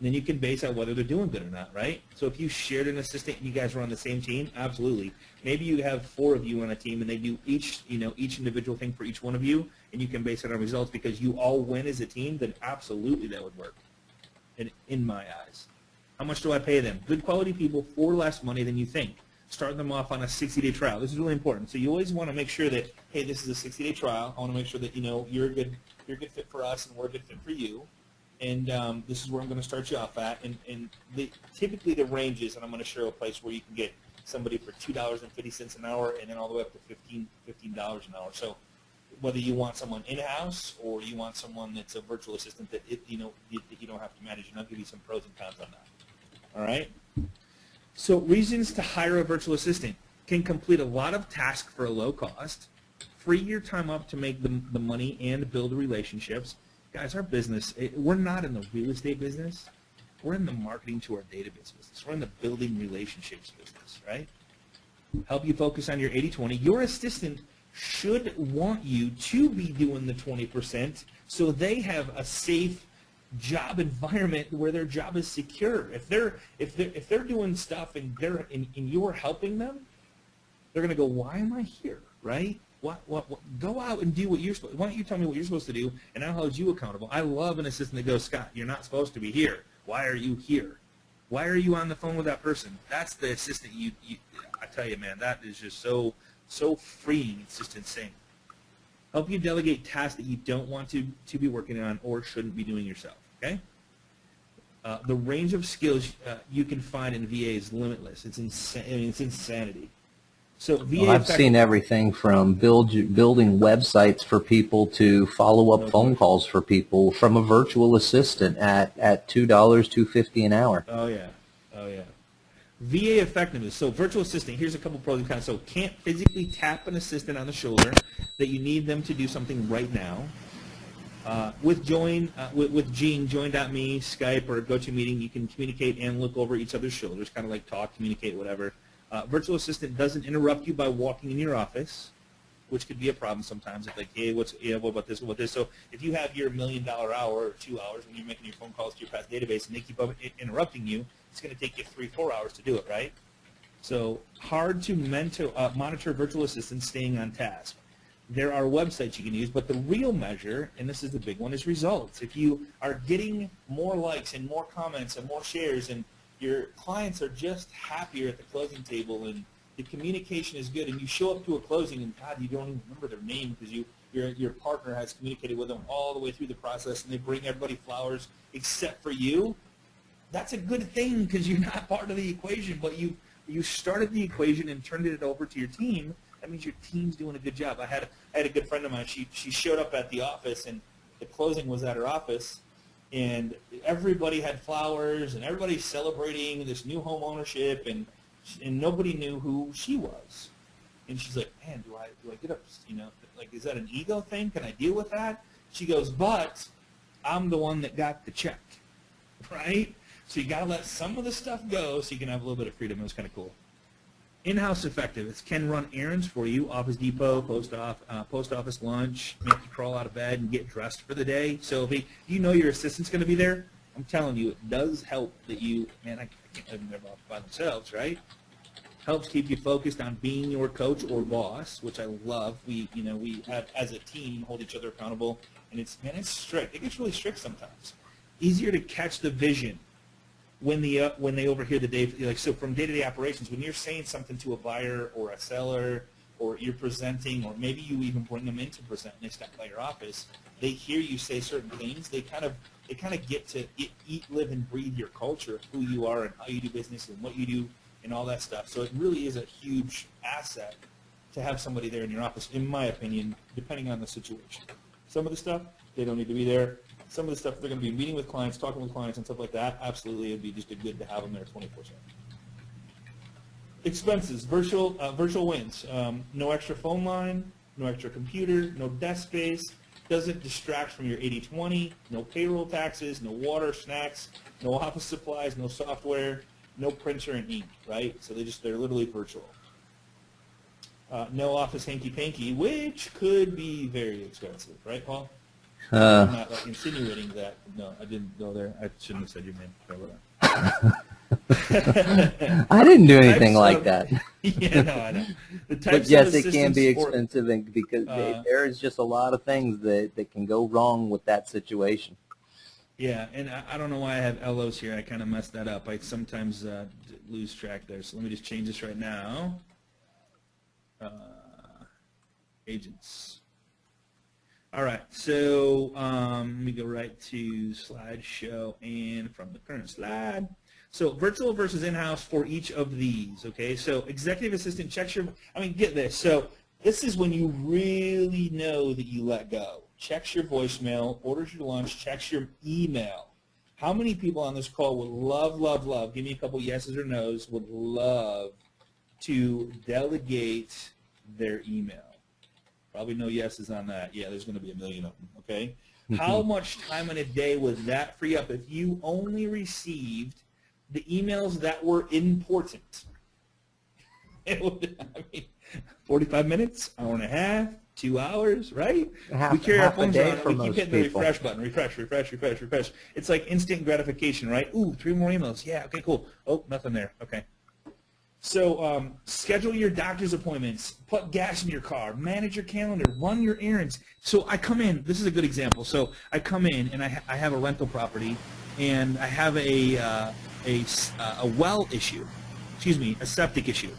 then you can base out whether they're doing good or not, right? So if you shared an assistant and you guys were on the same team, absolutely. Maybe you have 4 of you on a team and they do each individual thing for each one of you, and you can base it on results because you all win as a team, then absolutely that would work, in my eyes. How much do I pay them? Good quality people for less money than you think. Start them off on a 60-day trial. This is really important. So you always want to make sure that, hey, this is a 60-day trial. I want to make sure that you're a good fit for us and we're a good fit for you. And this is where I'm going to start you off at. And typically the ranges, and I'm going to show a place where you can get somebody for $2.50 an hour and then all the way up to $15 an hour. So whether you want someone in-house or you want someone that's a virtual assistant that you don't have to manage, and I'll give you some pros and cons on that. All right? So reasons to hire a virtual assistant: can complete a lot of tasks for a low cost, free your time up to make the money and build relationships. Guys, our business, we're not in the real estate business. We're in the marketing to our database business. We're in the building relationships business, right? Help you focus on your 80-20. Your assistant should want you to be doing the 20% so they have a safe job environment where their job is secure. If they're doing stuff and you're helping them, they're going to go, why am I here, right? What, go out and do what you're supposed to. Why don't you tell me what you're supposed to do, and I'll hold you accountable. I love an assistant that goes, Scott, you're not supposed to be here. Why are you here? Why are you on the phone with that person? That's the assistant I tell you, man, that is just so freeing. It's just insane. Help you delegate tasks that you don't want to be working on or shouldn't be doing yourself, okay? The range of skills you can find in VA is limitless. It's insanity. So VA I've seen everything from building websites for people to follow-up phone calls for people from a virtual assistant at $2, $2.50 an hour. Oh, yeah. VA effectiveness. So virtual assistant, here's a couple pros and cons. So can't physically tap an assistant on the shoulder that you need them to do something right now. With Gene, Join.me, Skype, or GoToMeeting, you can communicate and look over each other's shoulders, kind of like talk, communicate, whatever. Virtual assistant doesn't interrupt you by walking in your office, which could be a problem sometimes. It's like, hey, what about this? What about this? So if you have your $1 million hour or 2 hours when you're making your phone calls to your past database and they keep interrupting you, it's going to take you 3-4 hours to do it, right? So hard to monitor virtual assistants staying on task. There are websites you can use, but the real measure, and this is the big one, is results. If you are getting more likes and more comments and more shares and your clients are just happier at the closing table and the communication is good and you show up to a closing and, God, you don't even remember their name because your partner has communicated with them all the way through the process and they bring everybody flowers except for you, that's a good thing because you're not part of the equation, but you started the equation and turned it over to your team. That means your team's doing a good job. I had a good friend of mine. She showed up at the office and the closing was at her office. And everybody had flowers, and everybody's celebrating this new home ownership, and nobody knew who she was. And she's like, man, do I get up? Like, is that an ego thing? Can I deal with that? She goes, but I'm the one that got the check, right? So you got to let some of the stuff go so you can have a little bit of freedom. It was kind of cool. In-house effective. It can run errands for you, Office Depot, post office lunch, make you crawl out of bed and get dressed for the day. So if you know your assistant's going to be there, I'm telling you, it does help that you, man, I can't let them live off by themselves, right? helps keep you focused on being your coach or boss, which I love. We have, as a team, hold each other accountable, and it's strict. It gets really strict sometimes. Easier to catch the vision when they overhear the day, like, so from day-to-day operations, when you're saying something to a buyer or a seller, or you're presenting, or maybe you even bring them in to present and they stop by your office, they hear you say certain things. They kind of get to eat, live, and breathe your culture, who you are, and how you do business, and what you do, and all that stuff. So it really is a huge asset to have somebody there in your office, in my opinion, depending on the situation. Some of the stuff, they don't need to be there. Some of the stuff, they're going to be meeting with clients, talking with clients, and stuff like that. Absolutely, it'd be just good to have them there 24/7. Expenses, virtual wins. No extra phone line, no extra computer, no desk space. Doesn't distract from your 80/20. No payroll taxes, no water, snacks, no office supplies, no software, no printer and ink. Right? So they're literally virtual. No office hanky-panky, which could be very expensive, right, Paul? I'm not like insinuating that. No, I didn't go there. I shouldn't have said your name. I didn't do anything like that. Yeah, no, I know. But yes, it can be expensive, because there is just a lot of things that can go wrong with that situation. Yeah, and I don't know why I have LOs here. I kind of messed that up. I sometimes lose track there. So let me just change this right now. Agents. All right, so let me go right to slideshow, and from the current slide. So virtual versus in-house for each of these, okay? So executive assistant checks your, get this. So this is when you really know that you let go. Checks your voicemail, orders your lunch, checks your email. How many people on this call would love, give me a couple yeses or nos, would love to delegate their email? Probably no yeses on that. Yeah, there's going to be a million of them, okay? How much time in a day would that free up if you only received the emails that were important? It would, 45 minutes, hour and a half, 2 hours, right? We carry our phones around, we keep hitting the refresh button, refresh. It's like instant gratification, right? Ooh, 3 more emails. Yeah, okay, cool. Oh, nothing there. Okay. So schedule your doctor's appointments, put gas in your car, manage your calendar, run your errands. So I come in. This is a good example. So I come in and I have a rental property, and I have a well issue. Excuse me, a septic issue.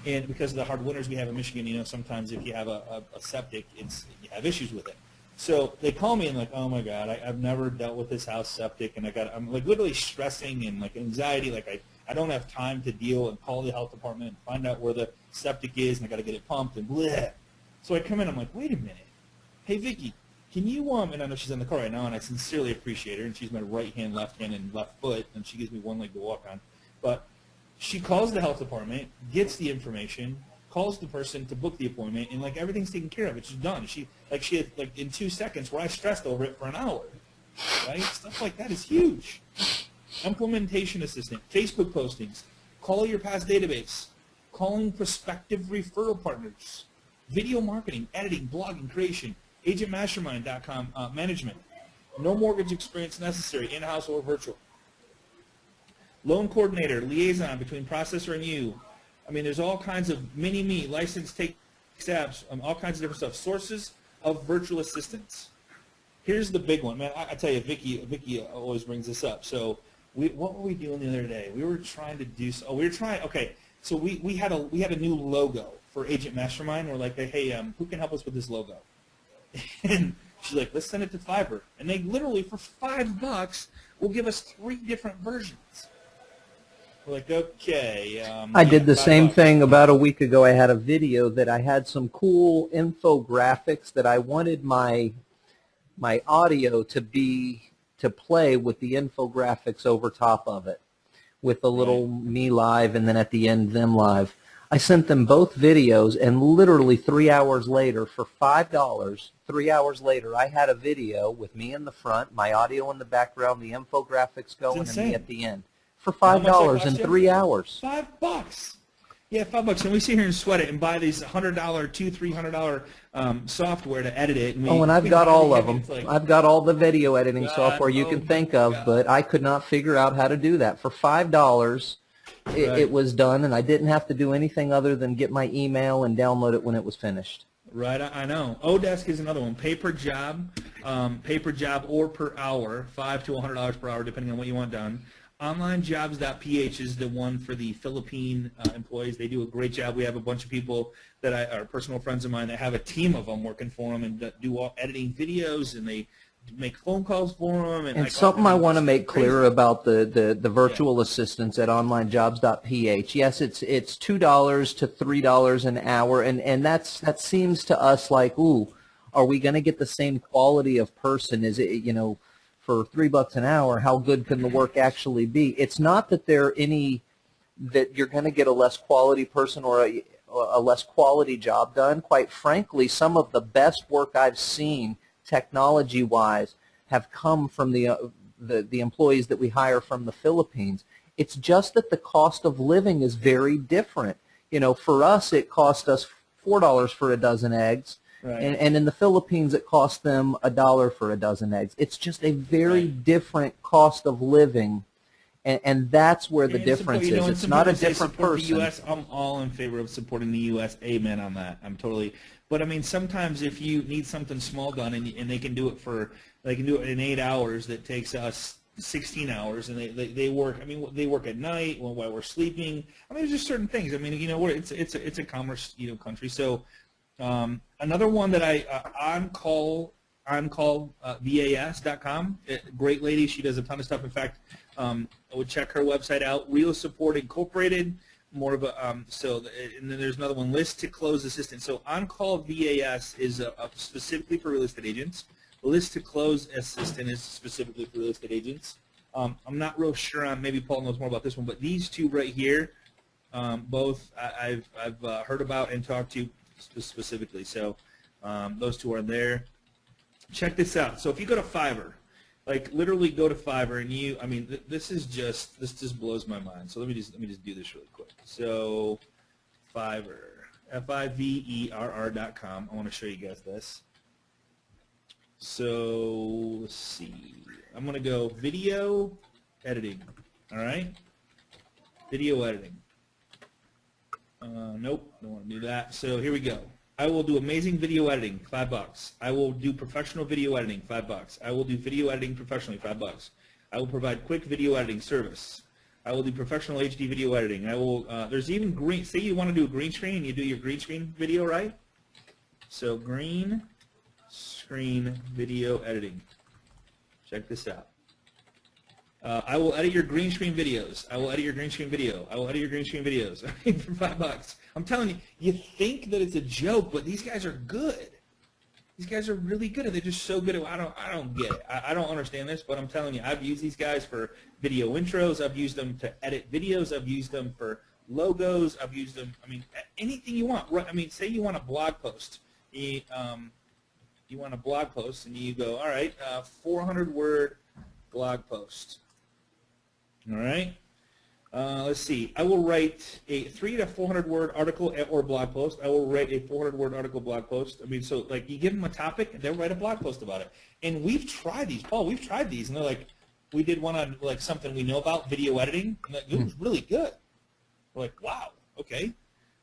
And because of the hard winters we have in Michigan, sometimes if you have a septic, you have issues with it. So they call me and like, oh my God, I've never dealt with this house septic, and I'm like literally stressing and like anxiety, like I don't have time to deal and call the health department and find out where the septic is, and I got to get it pumped and bleh. So I come in, I'm like, wait a minute, hey Vicky, can you and I know she's in the car right now, and I sincerely appreciate her, and she's my right hand, left hand, and left foot, and she gives me one leg to walk on, but she calls the health department, gets the information, calls the person to book the appointment, and like everything's taken care of. It's just done. She had like in 2 seconds where I stressed over it for an hour, right? Stuff like that is huge. Implementation assistant, Facebook postings, call your past database, calling prospective referral partners, video marketing, editing, blogging, creation, agentmastermind.com management. No mortgage experience necessary, in-house or virtual. Loan coordinator, liaison between processor and you. There's all kinds of mini-me, license, take steps, all kinds of different stuff. Sources of virtual assistants. Here's the big one, man. I tell you, Vicky always brings this up. So what were we doing the other day? We were trying to do. Okay. So we had a new logo for Agent Mastermind. We're like, hey, who can help us with this logo? And she's like, let's send it to Fiverr. And they literally for $5 will give us 3 different versions. We're like, okay. I did the same thing about a week ago. I had a video that I had some cool infographics that I wanted my audio to play with the infographics over top of it, with a little me live, and then at the end them live. I sent them both videos, and literally 3 hours later, for $5, 3 hours later, I had a video with me in the front, my audio in the background, the infographics going, and me at the end. For $5 in 3 hours. $5. Yeah, $5. And we sit here and sweat it and buy these $100, $200-300 software to edit it. And I've got all of them. I've got all the video editing software you can think of, but I could not figure out how to do that. For $5, it was done, and I didn't have to do anything other than get my email and download it when it was finished. Right, I know. Odesk is another one. Pay per job or per hour, $5 to $100 per hour, depending on what you want done. OnlineJobs.ph is the one for the Philippine employees. They do a great job. We have a bunch of people that are personal friends of mine that have a team of them working for them and do all editing videos, and they make phone calls for them. And like, something I want to make clear about the virtual assistants at onlinejobs.ph. Yes, it's $2 to $3 an hour, and that seems to us like, ooh, are we going to get the same quality of person? Is it, for $3 an hour, how good can the work actually be? It's not that that you're going to get a less quality person or a less quality job done. Quite frankly, some of the best work I've seen technology-wise have come from the employees that we hire from the Philippines. It's just that the cost of living is very different. For us, it cost us $4 for a dozen eggs. Right. And in the Philippines, it costs them $1 for a dozen eggs. It's just a very different cost of living, and that's where the difference is. It's not a different person. The U.S., I'm all in favor of supporting the U.S. Amen on that. I'm totally. But I mean, sometimes if you need something small done and they can do it in 8 hours, that takes us 16 hours, and they work. I mean, they work at night while we're sleeping. I mean, there's just certain things. I mean, it's a commerce country, so. Another one that OnCallVAS.com. Great lady. She does a ton of stuff. In fact, I would check her website out. Real Support Incorporated. More of a and then there's another one. List to Close Assistant. So OnCall VAS is specifically for real estate agents. List to Close Assistant is specifically for real estate agents. I'm not real sure on. Maybe Paul knows more about this one, but these two right here, both I've heard about and talked to. Specifically, so those two are there. Check this out. So if you go to Fiverr, like literally go to Fiverr, and this just blows my mind. So let me just do this really quick. So Fiverr, FIVERR.com. I want to show you guys this. So let's see. I'm gonna go video editing. All right, video editing. Nope, don't want to do that. So here we go. I will do amazing video editing, $5. I will do professional video editing, $5. I will do video editing professionally, $5. I will provide quick video editing service. I will do professional HD video editing. I will. There's even green. Say you want to do a green screen, and you do your green screen video, right? So green screen video editing. Check this out. I will edit your green screen videos. I will edit your green screen video. I will edit your green screen videos for $5. I'm telling you, you think that it's a joke, but these guys are good. These guys are really good, and they're just so good. I don't get it. I don't understand this, but I'm telling you, I've used these guys for video intros. I've used them to edit videos. I've used them for logos. I've used them. I mean, anything you want. I mean, say you want a blog post. You want a blog post, and you go, all right, 400-word blog post. All right. Let's see. I will write a 300 to 400-word article or blog post. I will write a 400-word article blog post. I mean, so like you give them a topic, and they'll write a blog post about it. And we've tried these, Paul. We've tried these, and they're like, we did one on like something we know about, video editing, and it was really good. We're like, wow, okay,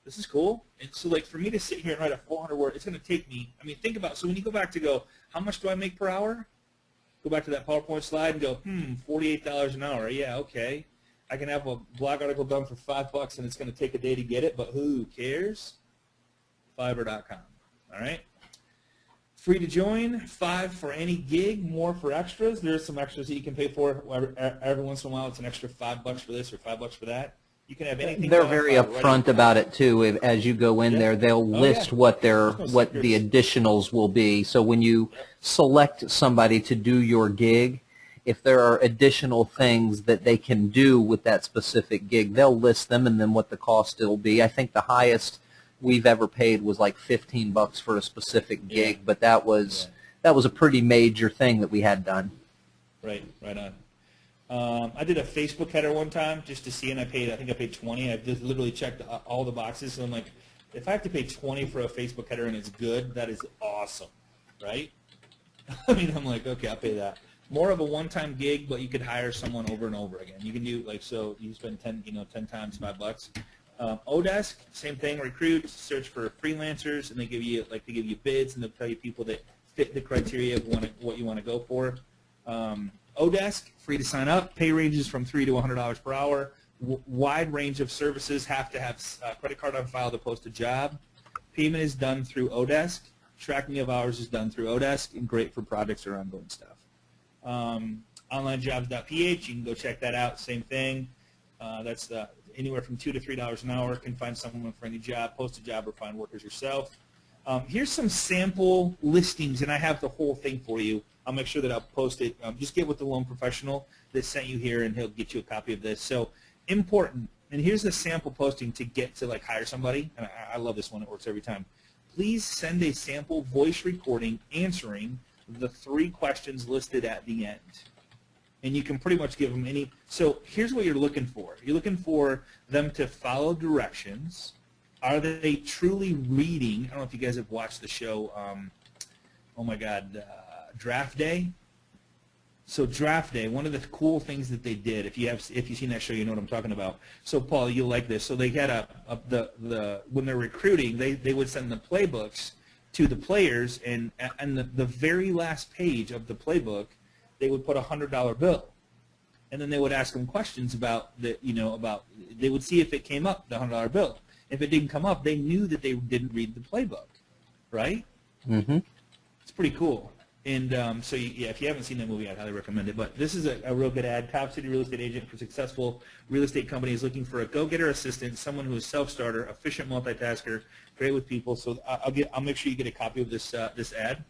this is cool. And so like for me to sit here and write a 400-word, it's going to take me. I mean, think about. So when you go back to go, how much do I make per hour? Go back to that PowerPoint slide and go, $48 an hour. Yeah, okay. I can have a blog article done for $5, and it's going to take a day to get it, but who cares? Fiverr.com. All right. Free to join, $5 for any gig, more for extras. There's some extras that you can pay for. Every once in a while, it's an extra $5 for this or $5 for that. You can have anything. They're very upfront about it too. As you go in there, they'll list what the additionals will be. So when you select somebody to do your gig, if there are additional things that they can do with that specific gig, they'll list them and then what the cost will be. I think the highest we've ever paid was like $15 for a specific gig, but that was a pretty major thing that we had done. Right on. I did a Facebook header one time just to see, and I think I paid $20. I just literally checked all the boxes, so I'm like, if I have to pay $20 for a Facebook header and it's good, that is awesome, right? I mean, I'm like, okay, I'll pay that. more of a one-time gig, but you could hire someone over and over again. You can do like, so you spend 10 times $5. Odesk, same thing. Recruit, search for freelancers, and they give you bids, and they'll tell you people that fit the criteria of what you want to go for. Odesk, free to sign up. Pay ranges from $3 to $100 per hour. Wide range of services. Have to have a credit card on file to post a job. Payment is done through Odesk. Tracking of hours is done through Odesk, and great for projects or ongoing stuff. Onlinejobs.ph, you can go check that out. Same thing. That's anywhere from $2 to $3 an hour. Can find someone for any job, post a job, or find workers yourself. Here's some sample listings, and I have the whole thing for you. I'll make sure that I'll post it. Just get with the loan professional that sent you here, and he'll get you a copy of this. So important. And here's the sample posting to get to like hire somebody. And I love this one. It works every time. Please send a sample voice recording answering the 3 questions listed at the end. And you can pretty much give them any. So here's what you're looking for. You're looking for them to follow directions. Are they truly reading? I don't know if you guys have watched the show, oh my God, Draft Day. So Draft Day, one of the cool things that they did, if you've seen that show, you know what I'm talking about. So Paul, you'll like this. So they had when they're recruiting, they would send the playbooks to the players, and the very last page of the playbook, they would put a $100 bill, and then they would ask them questions about they would see if it came up, the $100 bill. If it didn't come up, they knew that they didn't read the playbook, right? Mm-hmm. It's pretty cool. And so, yeah, if you haven't seen that movie, I'd highly recommend it. But this is a real good ad. Top City Real Estate Agent for successful real estate companies looking for a go-getter assistant, someone who is self-starter, efficient multitasker, great with people. So I'll make sure you get a copy of this ad.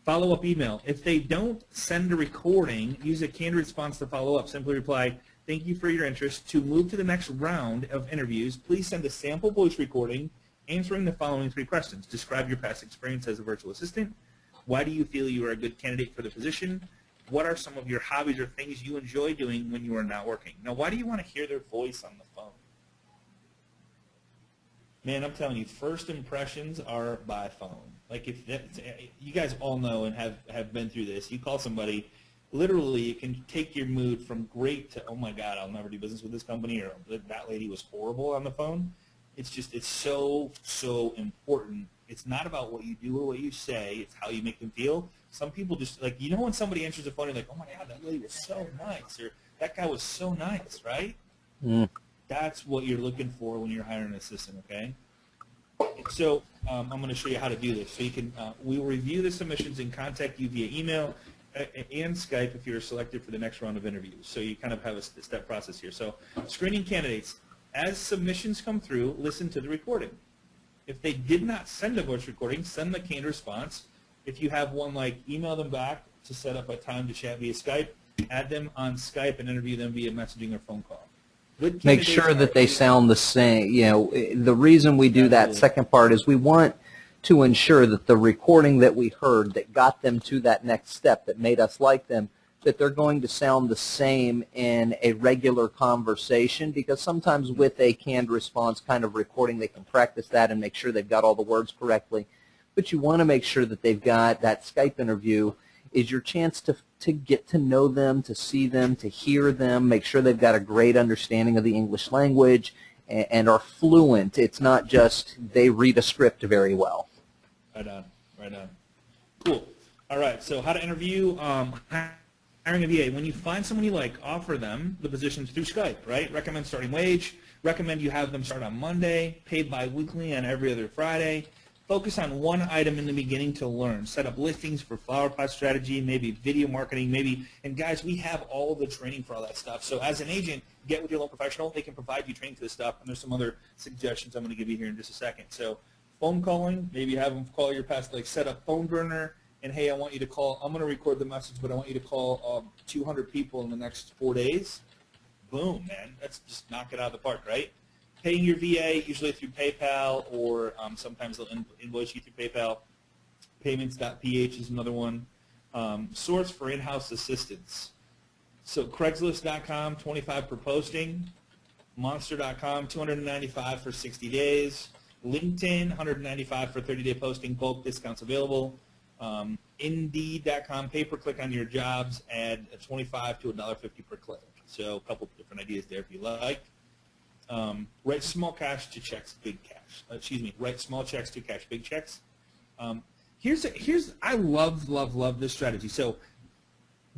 Follow-up email. If they don't send a recording, use a canned response to follow up. Simply reply, thank you for your interest. To move to the next round of interviews, please send a sample voice recording answering the following 3 questions. Describe your past experience as a virtual assistant. Why do you feel you are a good candidate for the position? What are some of your hobbies or things you enjoy doing when you are not working? Now, why do you want to hear their voice on the phone? Man, I'm telling you, first impressions are by phone. Like, you guys all know and have been through this. You call somebody, literally, it can take your mood from great to, oh my God, I'll never do business with this company, or that lady was horrible on the phone. It's so, so important. It's not about what you do or what you say. It's how you make them feel. Some people just, like, when somebody answers the phone, you're like, oh my God, that lady was so nice, or that guy was so nice, right? Mm. That's what you're looking for when you're hiring an assistant, okay? So I'm going to show you how to do this. So you can, we will review the submissions and contact you via email and Skype if you're selected for the next round of interviews. So you kind of have a step process here. So screening candidates. As submissions come through, listen to the recording. If they did not send a voice recording, send the canned response. If you have one, like, email them back to set up a time to chat via Skype. Add them on Skype and interview them via messaging or phone call. Make sure that they sound the same. The reason we do that second part is we want to ensure that the recording that we heard that got them to that next step, that made us like them, that they're going to sound the same in a regular conversation, because sometimes with a canned response kind of recording, they can practice that and make sure they've got all the words correctly. But you want to make sure that they've got that Skype interview is your chance to get to know them, to see them, to hear them, make sure they've got a great understanding of the English language and are fluent. It's not just they read a script very well. Right on, right on. Cool. All right, so how to interview. Hiring a VA. When you find someone you like, offer them the positions through Skype, right? Recommend starting wage. Recommend you have them start on Monday, paid bi-weekly on every other Friday. Focus on one item in the beginning to learn. Set up listings for flower pot strategy, maybe video marketing, maybe. And guys, we have all the training for all that stuff. So as an agent, get with your loan professional. They can provide you training for this stuff. And there's some other suggestions I'm going to give you here in just a second. So phone calling, maybe have them call your past, like set up phone burner. And, hey, I want you to call, I'm going to record the message, but I want you to call 200 people in the next 4 days. Boom, man. That's just knock it out of the park, right? Paying your VA, usually through PayPal, or sometimes they'll invoice you through PayPal. Payments.ph is another one. Source for in-house assistance. So Craigslist.com, $25 per posting. Monster.com, $295 for 60 days. LinkedIn, $195 for 30-day posting. Bulk discounts available. Indeed.com, pay-per-click on your jobs, add $25 to $1.50 per click. So a couple of different ideas there if you like. Write small cash to checks, big cash. Write small checks to cash, big checks. I love this strategy. So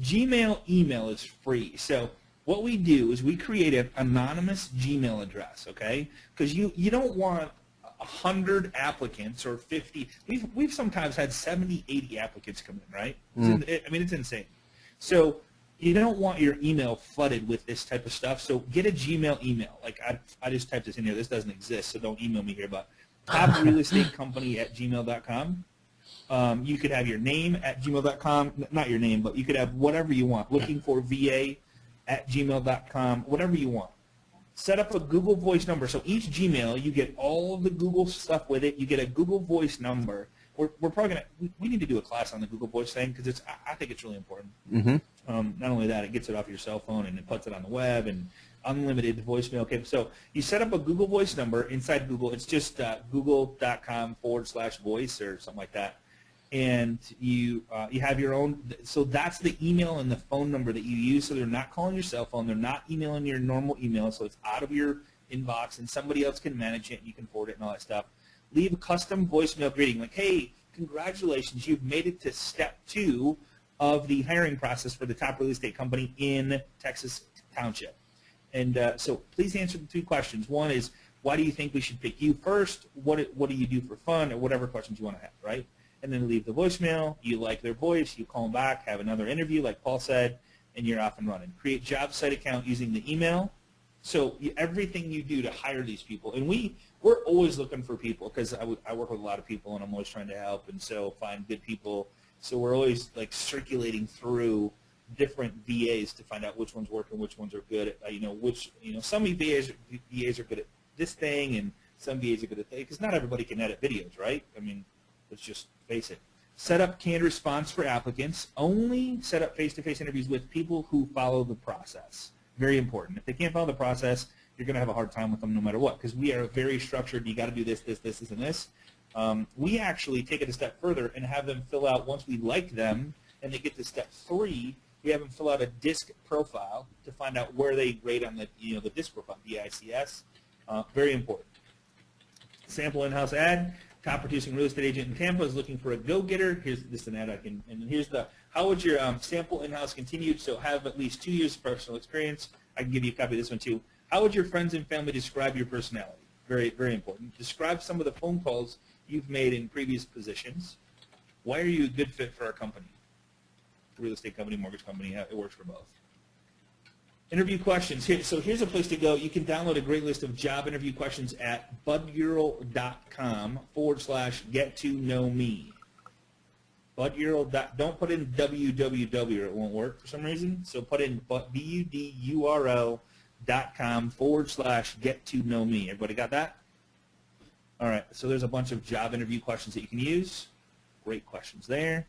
Gmail email is free. So what we do is we create an anonymous Gmail address, okay? Because you don't want 100 applicants or 50. We've sometimes had 70, 80 applicants come in, right? It's insane. So you don't want your email flooded with this type of stuff. So get a Gmail email. Like I just typed this in here. This doesn't exist, so don't email me here. But toprealestatecompany@gmail.com. You could have your name at gmail.com. Not your name, but you could have whatever you want. Looking for VA@gmail.com. Whatever you want. Set up a Google Voice number. So each Gmail, you get all of the Google stuff with it. You get a Google Voice number. We're probably going to – we need to do a class on the Google Voice thing because I think it's really important. Not only that, it gets it off your cell phone and it puts it on the web and unlimited voicemail. Okay, so you set up a Google Voice number inside Google. It's just google.com/voice or something like that. And you have your own – so that's the email and the phone number that you use. So they're not calling your cell phone. They're not emailing your normal email. So it's out of your inbox and somebody else can manage it and you can forward it and all that stuff. Leave a custom voicemail greeting like, hey, congratulations, you've made it to step 2 of the hiring process for the top real estate company in Texas Township. And so please answer the 2 questions. One is, why do you think we should pick you first? What do you do for fun? Or whatever questions you want to have, right? And then leave the voicemail. You like their voice. You call them back, have another interview like Paul said, and you're off and running. Create job site account using the email. So everything you do to hire these people. And we're always looking for people because I work with a lot of people and I'm always trying to help and so find good people. So we're always like circulating through different VAs to find out which ones work and which ones are good at, some VAs are good at this thing and some VAs are good at that because not everybody can edit videos, right? I mean, let's just face it. Set up canned response for applicants. Only set up face-to-face interviews with people who follow the process. Very important. If they can't follow the process, you're going to have a hard time with them no matter what because we are very structured. You got to do this, and this. We actually take it a step further and have them fill out, once we like them and they get to step 3, we have them fill out a DISC profile to find out where they rate on the DISC profile, DICS. Very important. Sample in-house ad. Top producing real estate agent in Tampa is looking for a go-getter. Here's an ad and here's how would your sample in-house continued? So have at least 2 years of personal experience. I can give you a copy of this one too. How would your friends and family describe your personality? Very, very important. Describe some of the phone calls you've made in previous positions. Why are you a good fit for our company? Real estate company, mortgage company, it works for both. Interview questions. So here's a place to go. You can download a great list of job interview questions at budural.com/get-to-know-me. Don't put in www or it won't work for some reason. So put in budurl.com/get-to-know-me. Everybody got that? All right. So there's a bunch of job interview questions that you can use. Great questions there.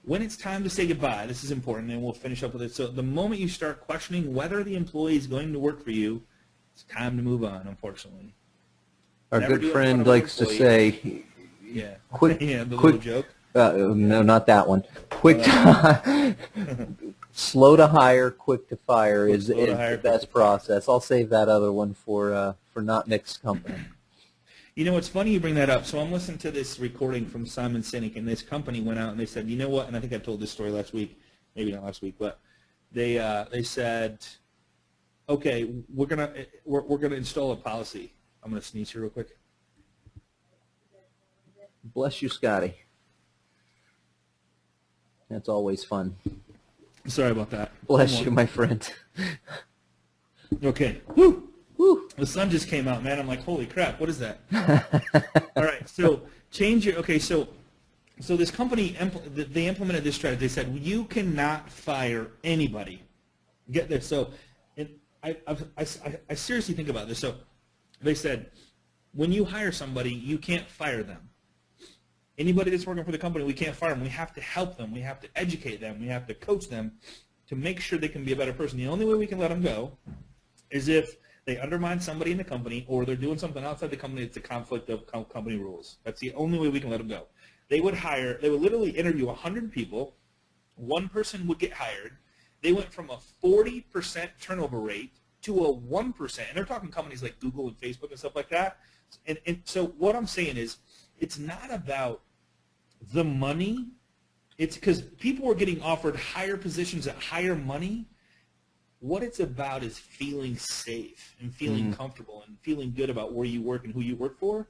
When it's time to say goodbye, this is important, and we'll finish up with it. So the moment you start questioning whether the employee is going to work for you, it's time to move on, unfortunately. Our good friend likes to say, yeah, quick, yeah, the quick little joke. No, not that one. Slow to hire, quick to fire is the best process. I'll save that other one for not mixed company. You know, it's funny you bring that up. So I'm listening to this recording from Simon Sinek, and this company went out and they said, you know what? And I think I told this story last week, maybe not last week, but they said, okay, we're gonna install a policy. I'm gonna sneeze here real quick. Bless you, Scotty. That's always fun. Sorry about that. Bless you, my friend. Okay. Woo. Woo. The sun just came out, man. I'm like, holy crap, what is that? All right, so change your, okay, so this company, they implemented this strategy. They said, you cannot fire anybody. Get this. So and I seriously think about this. So they said, when you hire somebody, you can't fire them. Anybody that's working for the company, we can't fire them. We have to help them. We have to educate them. We have to coach them to make sure they can be a better person. The only way we can let them go is if they undermine somebody in the company or they're doing something outside the company that's a conflict of company rules. That's the only way we can let them go. They would literally interview 100 people. One person would get hired. They went from a 40% turnover rate to a 1%. And they're talking companies like Google and Facebook and stuff like that. And so what I'm saying is, it's not about the money. It's because people were getting offered higher positions at higher money. What it's about is feeling safe and feeling comfortable and feeling good about where you work and who you work for.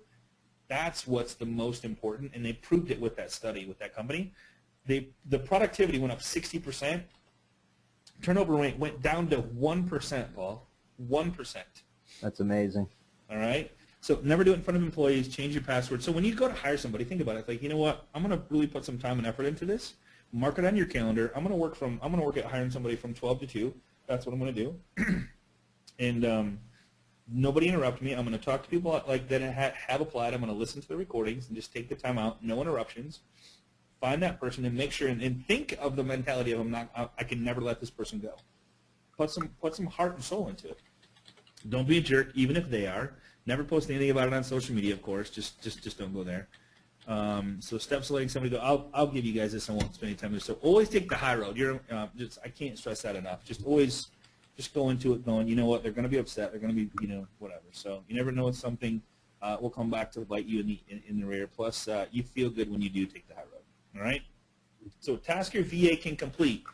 That's what's the most important, and they proved it with that study with that company. The productivity went up 60%. Turnover rate went down to 1%, Paul. 1%. That's amazing. All right? So never do it in front of employees. Change your password. So when you go to hire somebody, think about it. It's like, you know what? I'm going to really put some time and effort into this. Mark it on your calendar. I'm going to work at hiring somebody from 12 to 2. That's what I'm going to do. And nobody interrupt me. I'm going to talk to people like that have applied. I'm going to listen to the recordings and just take the time out. No interruptions. Find that person and make sure and think of the mentality of I can never let this person go. Put some heart and soul into it. Don't be a jerk, even if they are. Never post anything about it on social media, of course. Just don't go there. So steps letting somebody go. I'll give you guys this. I won't spend any time with this. So always take the high road. I can't stress that enough. Just go into it going, you know what? They're going to be upset. They're going to be, whatever. So you never know if something will come back to bite you in the rear. Plus, you feel good when you do take the high road. All right. So task your VA can complete.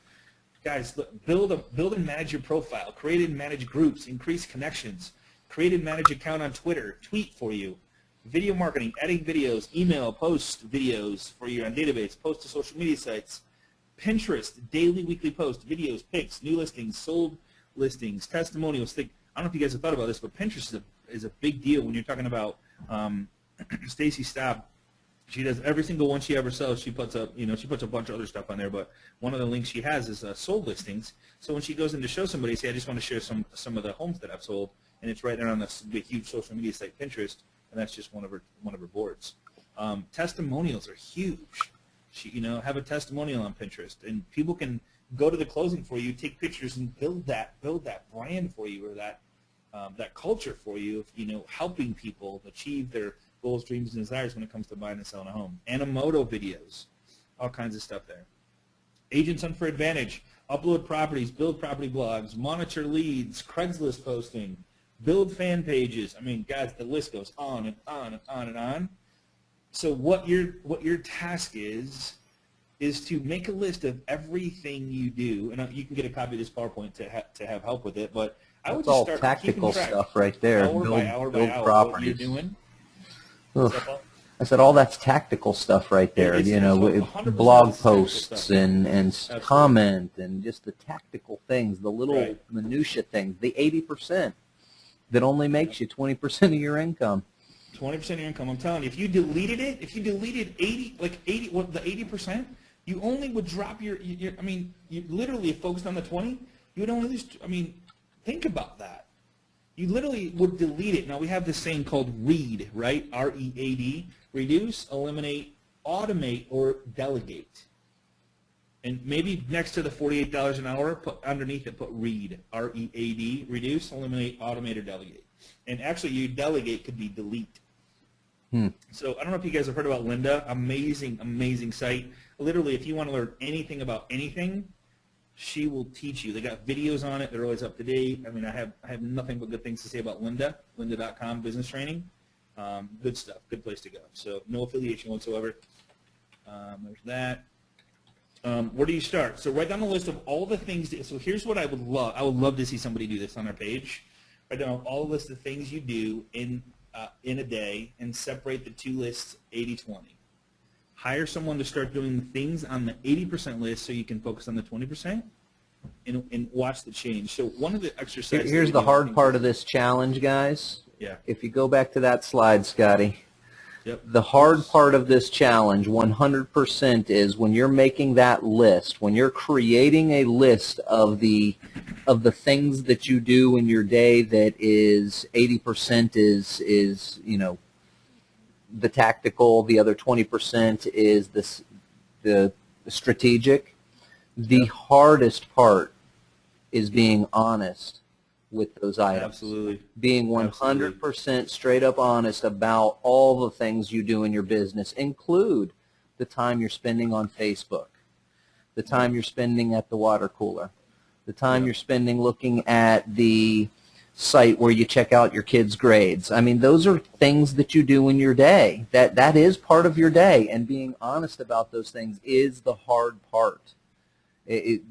Guys, look, build and manage your profile. Create and manage groups. Increase connections. Create and manage account on Twitter. Tweet for you. Video marketing, adding videos, email, post videos for your database, post to social media sites. Pinterest, daily, weekly posts, videos, pics, new listings, sold listings, testimonials. I don't know if you guys have thought about this, but Pinterest is a big deal when you're talking about Stacy Staub. She does every single one she ever sells. She puts up, she puts a bunch of other stuff on there, but one of the links she has is sold listings. So when she goes in to show somebody, say, I just want to share some of the homes that I've sold, and it's right there on this big, huge social media site, Pinterest, and that's just one of her boards. Testimonials are huge. Have a testimonial on Pinterest, and people can go to the closing for you, take pictures, and build that brand for you, or that culture for you, helping people achieve their goals, dreams, and desires when it comes to buying and selling a home. Animoto videos, all kinds of stuff there. Agents Hunt for Advantage, upload properties, build property blogs, monitor leads, Craigslist posting, build fan pages. I mean, guys, the list goes on and on and on and on. So what your task is to make a list of everything you do, and you can get a copy of this PowerPoint to have help with it. But I would just start tactical stuff right there. Hour by hour properties. What you're doing. I said all that's tactical stuff right there. Blog posts and comment and just the tactical things, the little minutia things, the 80% that only makes you 20% of your income. 20% of your income. I'm telling you, if you deleted 80, the 80%, you only would drop you literally focused on the 20, you would only lose. Think about that. You literally would delete it. Now, we have this saying called READ, right? R-E-A-D. Reduce, eliminate, automate, or delegate. And maybe next to the $48 an hour, underneath it, put READ, R-E-A-D. Reduce, eliminate, automate, or delegate. And actually, your delegate could be delete. So I don't know if you guys have heard about Lynda. Amazing, amazing site. Literally, if you want to learn anything about anything, she will teach you. They got videos on it. They're always up to date. I have nothing but good things to say about Lynda, lynda.com business training. Good stuff. Good place to go. So no affiliation whatsoever. There's that. Where do you start? So write down a list of all the things. So here's what I would love. I would love to see somebody do this on our page. Write down all the list of things you do in a day and separate the two lists 80-20. Hire someone to start doing things on the 80% list so you can focus on the 20% and watch the change. So one of the exercises... Here's the hard part of this challenge, guys. Yeah. If you go back to that slide, Scotty, yep. The hard part of this challenge, 100%, is when you're making that list, when you're creating a list of the things that you do in your day that is 80% is the tactical, the other 20% is the strategic. The hardest part is being honest with those items. Absolutely. Being 100% straight up honest about all the things you do in your business. Include the time you're spending on Facebook, the time you're spending at the water cooler, the time you're spending looking at the site where you check out your kids' grades. I mean, those are things that you do in your day. That is part of your day, and being honest about those things is the hard part.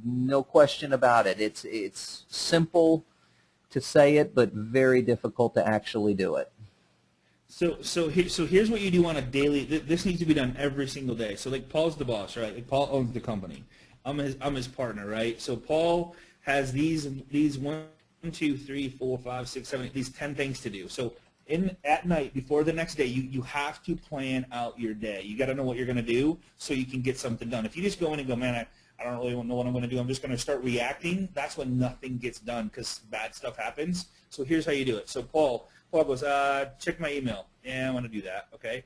No question about it. It's simple to say it, but very difficult to actually do it. So here's what you do on a daily. This needs to be done every single day. So like Paul's the boss, right? Like Paul owns the company. I'm his partner, right? So Paul has these 1, 2, 3, 4, 5, 6, 7, these 10 things to do. So at night before the next day, you have to plan out your day. You got to know what you're going to do so you can get something done. If you just go in and go, man, I don't really know what I'm going to do, I'm just going to start reacting, that's when nothing gets done because bad stuff happens. So here's how you do it. So Paul goes, check my email. Yeah, I want to do that. Okay.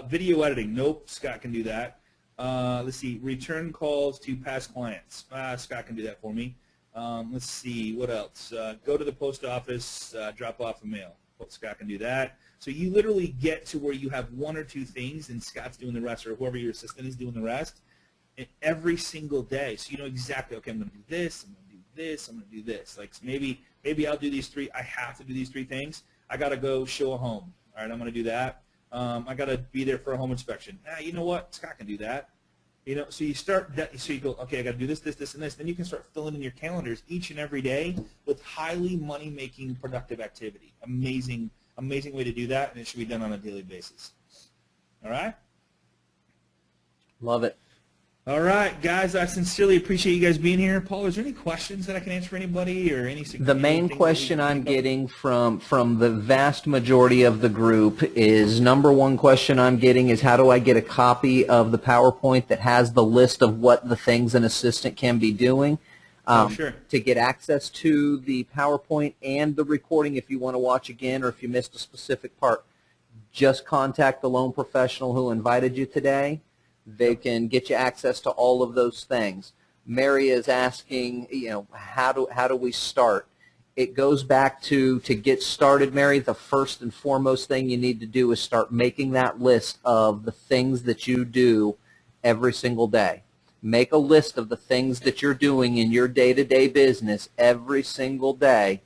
Video editing. Nope, Scott can do that. Let's see. Return calls to past clients. Scott can do that for me. Let's see. What else? Go to the post office, drop off a mail. Well, Scott can do that. So you literally get to where you have 1 or 2 things and Scott's doing the rest, or whoever your assistant is doing the rest, and every single day. So you know exactly, okay, I'm going to do this, I'm going to do this, I'm going to do this. Like maybe I'll do these 3. I have to do these 3 things. I got to go show a home. All right, I'm going to do that. I got to be there for a home inspection. You know what? Scott can do that. You know, so you start that. So you go, okay, I got to do this, this, this, and this. Then you can start filling in your calendars each and every day with highly money-making, productive activity. Amazing way to do that, and it should be done on a daily basis. All right. Love it. All right, guys, I sincerely appreciate you guys being here. Paul, is there any questions that I can answer for anybody or any? The main question I'm getting from the vast majority of the group is, number one question I'm getting is, how do I get a copy of the PowerPoint that has the list of what the things an assistant can be doing? Sure. To get access to the PowerPoint and the recording if you want to watch again or if you missed a specific part, just contact the loan professional who invited you today. They can get you access to all of those things. Mary is asking, you know, how do we start? It goes back to get started, Mary, the first and foremost thing you need to do is start making that list of the things that you do every single day. Make a list of the things that you're doing in your day-to-day business every single day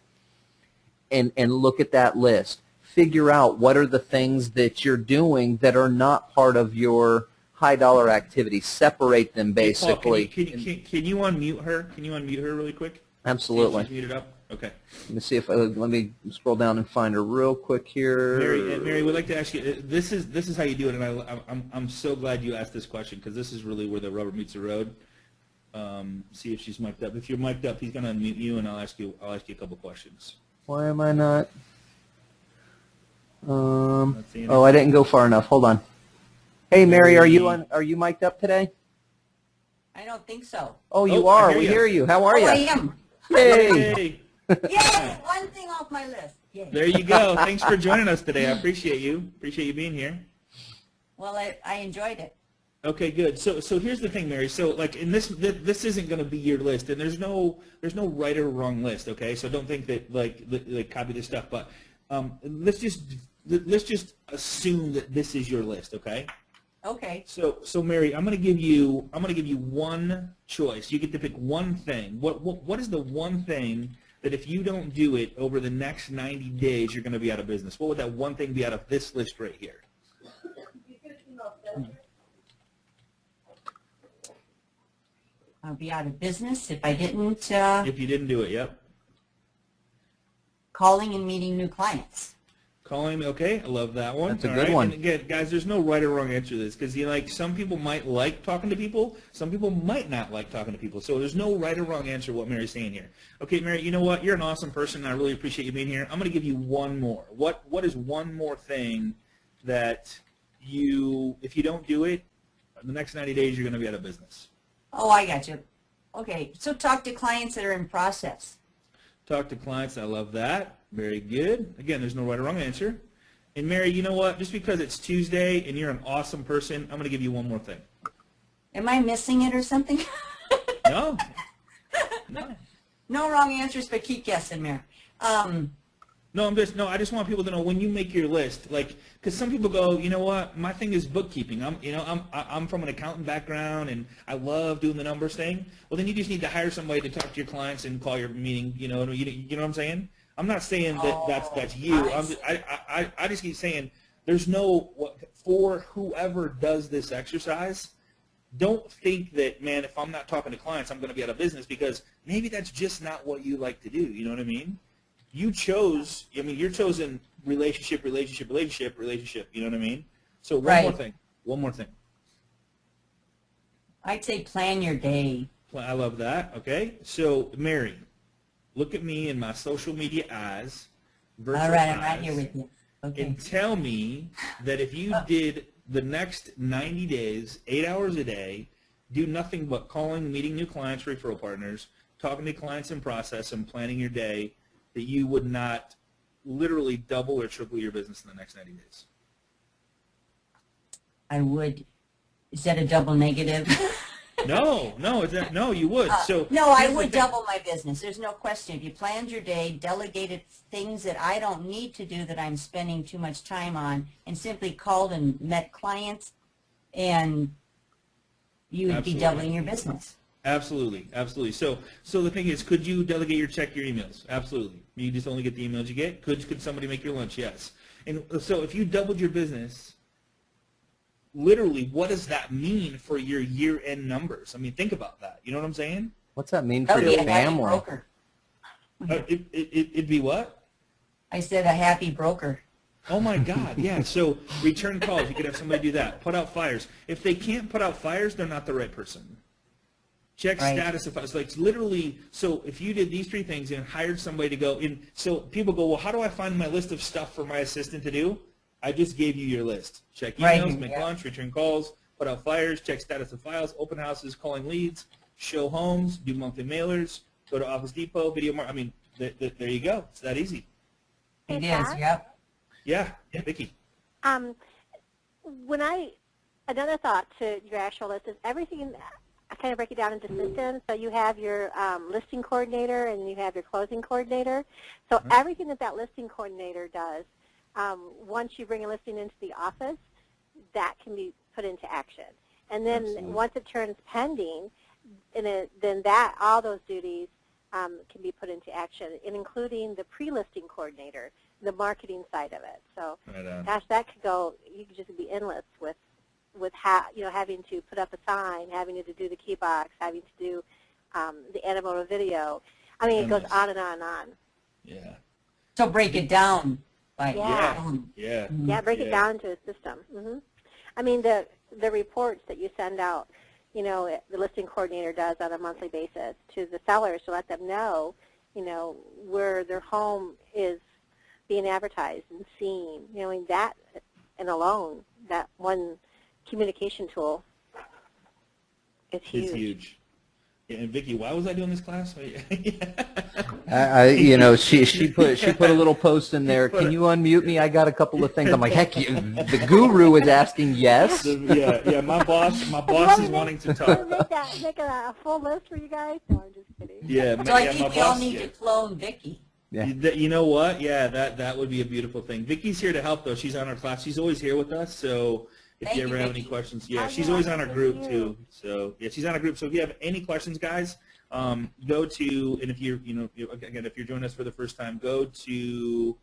and look at that list. Figure out what are the things that you're doing that are not part of your high-dollar activity. Separate them, basically. Hey, Paul, can you unmute her? Can you unmute her really quick? Absolutely. She's muted up? Okay. Let me see if let me scroll down and find her real quick here. Mary, we'd like to ask you. This is how you do it, and I'm so glad you asked this question because this is really where the rubber meets the road. See if she's mic'd up. If you're mic'd up, he's gonna unmute you, and I'll ask you a couple questions. Why am I not? Oh, I didn't go far enough. Hold on. Hey, Mary, are you mic'd up today? I don't think so. Oh, you are. We hear you. How are you? I am. Hey. Yes, one thing off my list. Yay. There you go. Thanks for joining us today. I appreciate you. Appreciate you being here. Well, I enjoyed it. Okay, good. So here's the thing, Mary. So like in this isn't going to be your list, and there's no right or wrong list. Okay, so don't think that like copy this stuff, but let's just assume that this is your list. Okay. Okay. So Mary, I'm gonna give you one choice. You get to pick one thing. What is the one thing that if you don't do it over the next 90 days, you're gonna be out of business? What would that one thing be out of this list right here? I'll be out of business if I didn't. If you didn't do it, yep. Calling and meeting new clients. Calling, okay, I love that one. That's a good one. And again, guys, there's no right or wrong answer to this because some people might like talking to people, some people might not like talking to people. So there's no right or wrong answer to what Mary's saying here. Okay, Mary, you know what? You're an awesome person, and I really appreciate you being here. I'm going to give you one more. What is one more thing that if you don't do it, in the next 90 days, you're going to be out of business? Oh, I got you. Okay, so talk to clients that are in process. Talk to clients. I love that. Very good. Again, there's no right or wrong answer. And Mary, you know what? Just because it's Tuesday and you're an awesome person, I'm going to give you one more thing. Am I missing it or something? No. No. No wrong answers, but keep guessing, Mary. No, I just want people to know when you make your list, like, because some people go, you know what, my thing is bookkeeping. I'm from an accountant background and I love doing the numbers thing. Well, then you just need to hire somebody to talk to your clients and call your meeting. You know what I'm saying? I'm not saying that that's you. I just keep saying there's no for whoever does this exercise. Don't think that, man, if I'm not talking to clients, I'm going to be out of business, because maybe that's just not what you like to do. You know what I mean? You're chosen relationship. You know what I mean? So one more thing. I'd say plan your day. Well, I love that. Okay. So, Mary, look at me in my social media eyes, virtual All right, I'm eyes, right here with you. Okay. and tell me that if you did the next 90 days, 8 hours a day, do nothing but calling, meeting new clients, referral partners, talking to clients in process, and planning your day, that you would not literally double or triple your business in the next 90 days. I would. Is that a double negative? No, you would. No, I would double my business. There's no question. If you planned your day, delegated things that I don't need to do that I'm spending too much time on, and simply called and met clients, and you would be doubling your business. Absolutely. So the thing is, could you delegate your check, your emails? Absolutely. You just only get the emails you get. Could somebody make your lunch? Yes. And so if you doubled your business, literally, what does that mean for your year-end numbers? I mean, think about that. You know what I'm saying? What's that mean for your family? It'd be what? I said a happy broker. Oh my God, yeah. So return calls, you could have somebody do that. Put out fires. If they can't put out fires, they're not the right person. Check status of fires. Like literally, so if you did these 3 things and hired somebody to go in, so people go, well, how do I find my list of stuff for my assistant to do? I just gave you your list. Check emails, make lunch, return calls, put out fires, check status of files, open houses, calling leads, show homes, do monthly mailers, go to Office Depot, video mark. I mean, there you go. It's that easy. It is, yep. Yeah, Vicki. Another thought to your actual list is everything. I kind of break it down into systems. So you have your listing coordinator and you have your closing coordinator. So everything that listing coordinator does, once you bring a listing into the office, that can be put into action. And then once it turns pending, then all those duties can be put into action, and including the pre-listing coordinator, the marketing side of it. So, gosh, that could go. You could just be endless with having to put up a sign, having to do the key box, having to do the Animoto video. I mean, it goes on and on and on. Yeah. So break it down. Break it down into a system. I mean, the reports that you send out, the listing coordinator does on a monthly basis to the sellers to let them know, where their home is being advertised and seen. That and alone, that one communication tool is huge. It's huge. Yeah, and Vicki, why was I doing this class? She put a little post in there. Can you unmute me? I got a couple of things. I'm like, heck, the guru is asking yes. Yeah. My boss is wanting to talk. Make a full list for you guys. No, I'm just kidding. Yeah. So I think we all need to clone Vicki. Yeah. You know what? Yeah, that would be a beautiful thing. Vicki's here to help, though. She's on our class. She's always here with us. So if you ever have any questions, she's always on our group too. So yeah, she's on our group. So if you have any questions, guys, go to, and if you're joining us for the first time, go to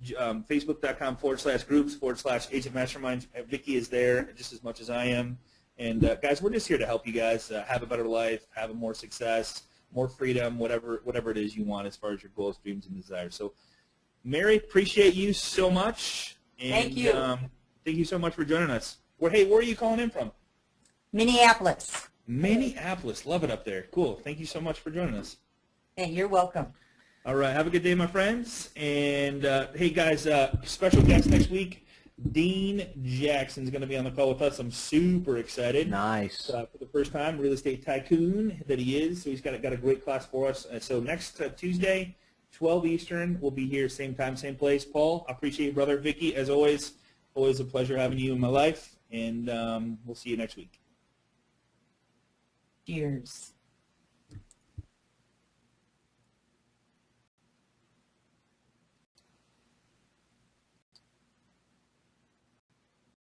facebook.com/groups/agent mastermind. Vicki is there just as much as I am. And guys, we're just here to help you guys have a better life, have more success, more freedom, whatever it is you want as far as your goals, dreams, and desires. So, Mary, appreciate you so much. And, thank you. Thank you so much for joining us. Where are you calling in from? Minneapolis. Minneapolis. Love it up there. Cool. Thank you so much for joining us. Hey, you're welcome. All right. Have a good day, my friends. And, hey, guys, special guest next week. Dean Jackson is going to be on the call with us. I'm super excited. Nice. For the first time, real estate tycoon that he is. So he's got a great class for us. So next Tuesday, 12 Eastern, we'll be here, same time, same place. Paul, I appreciate you, brother. Vicki, as always a pleasure having you in my life. And we'll see you next week. Cheers.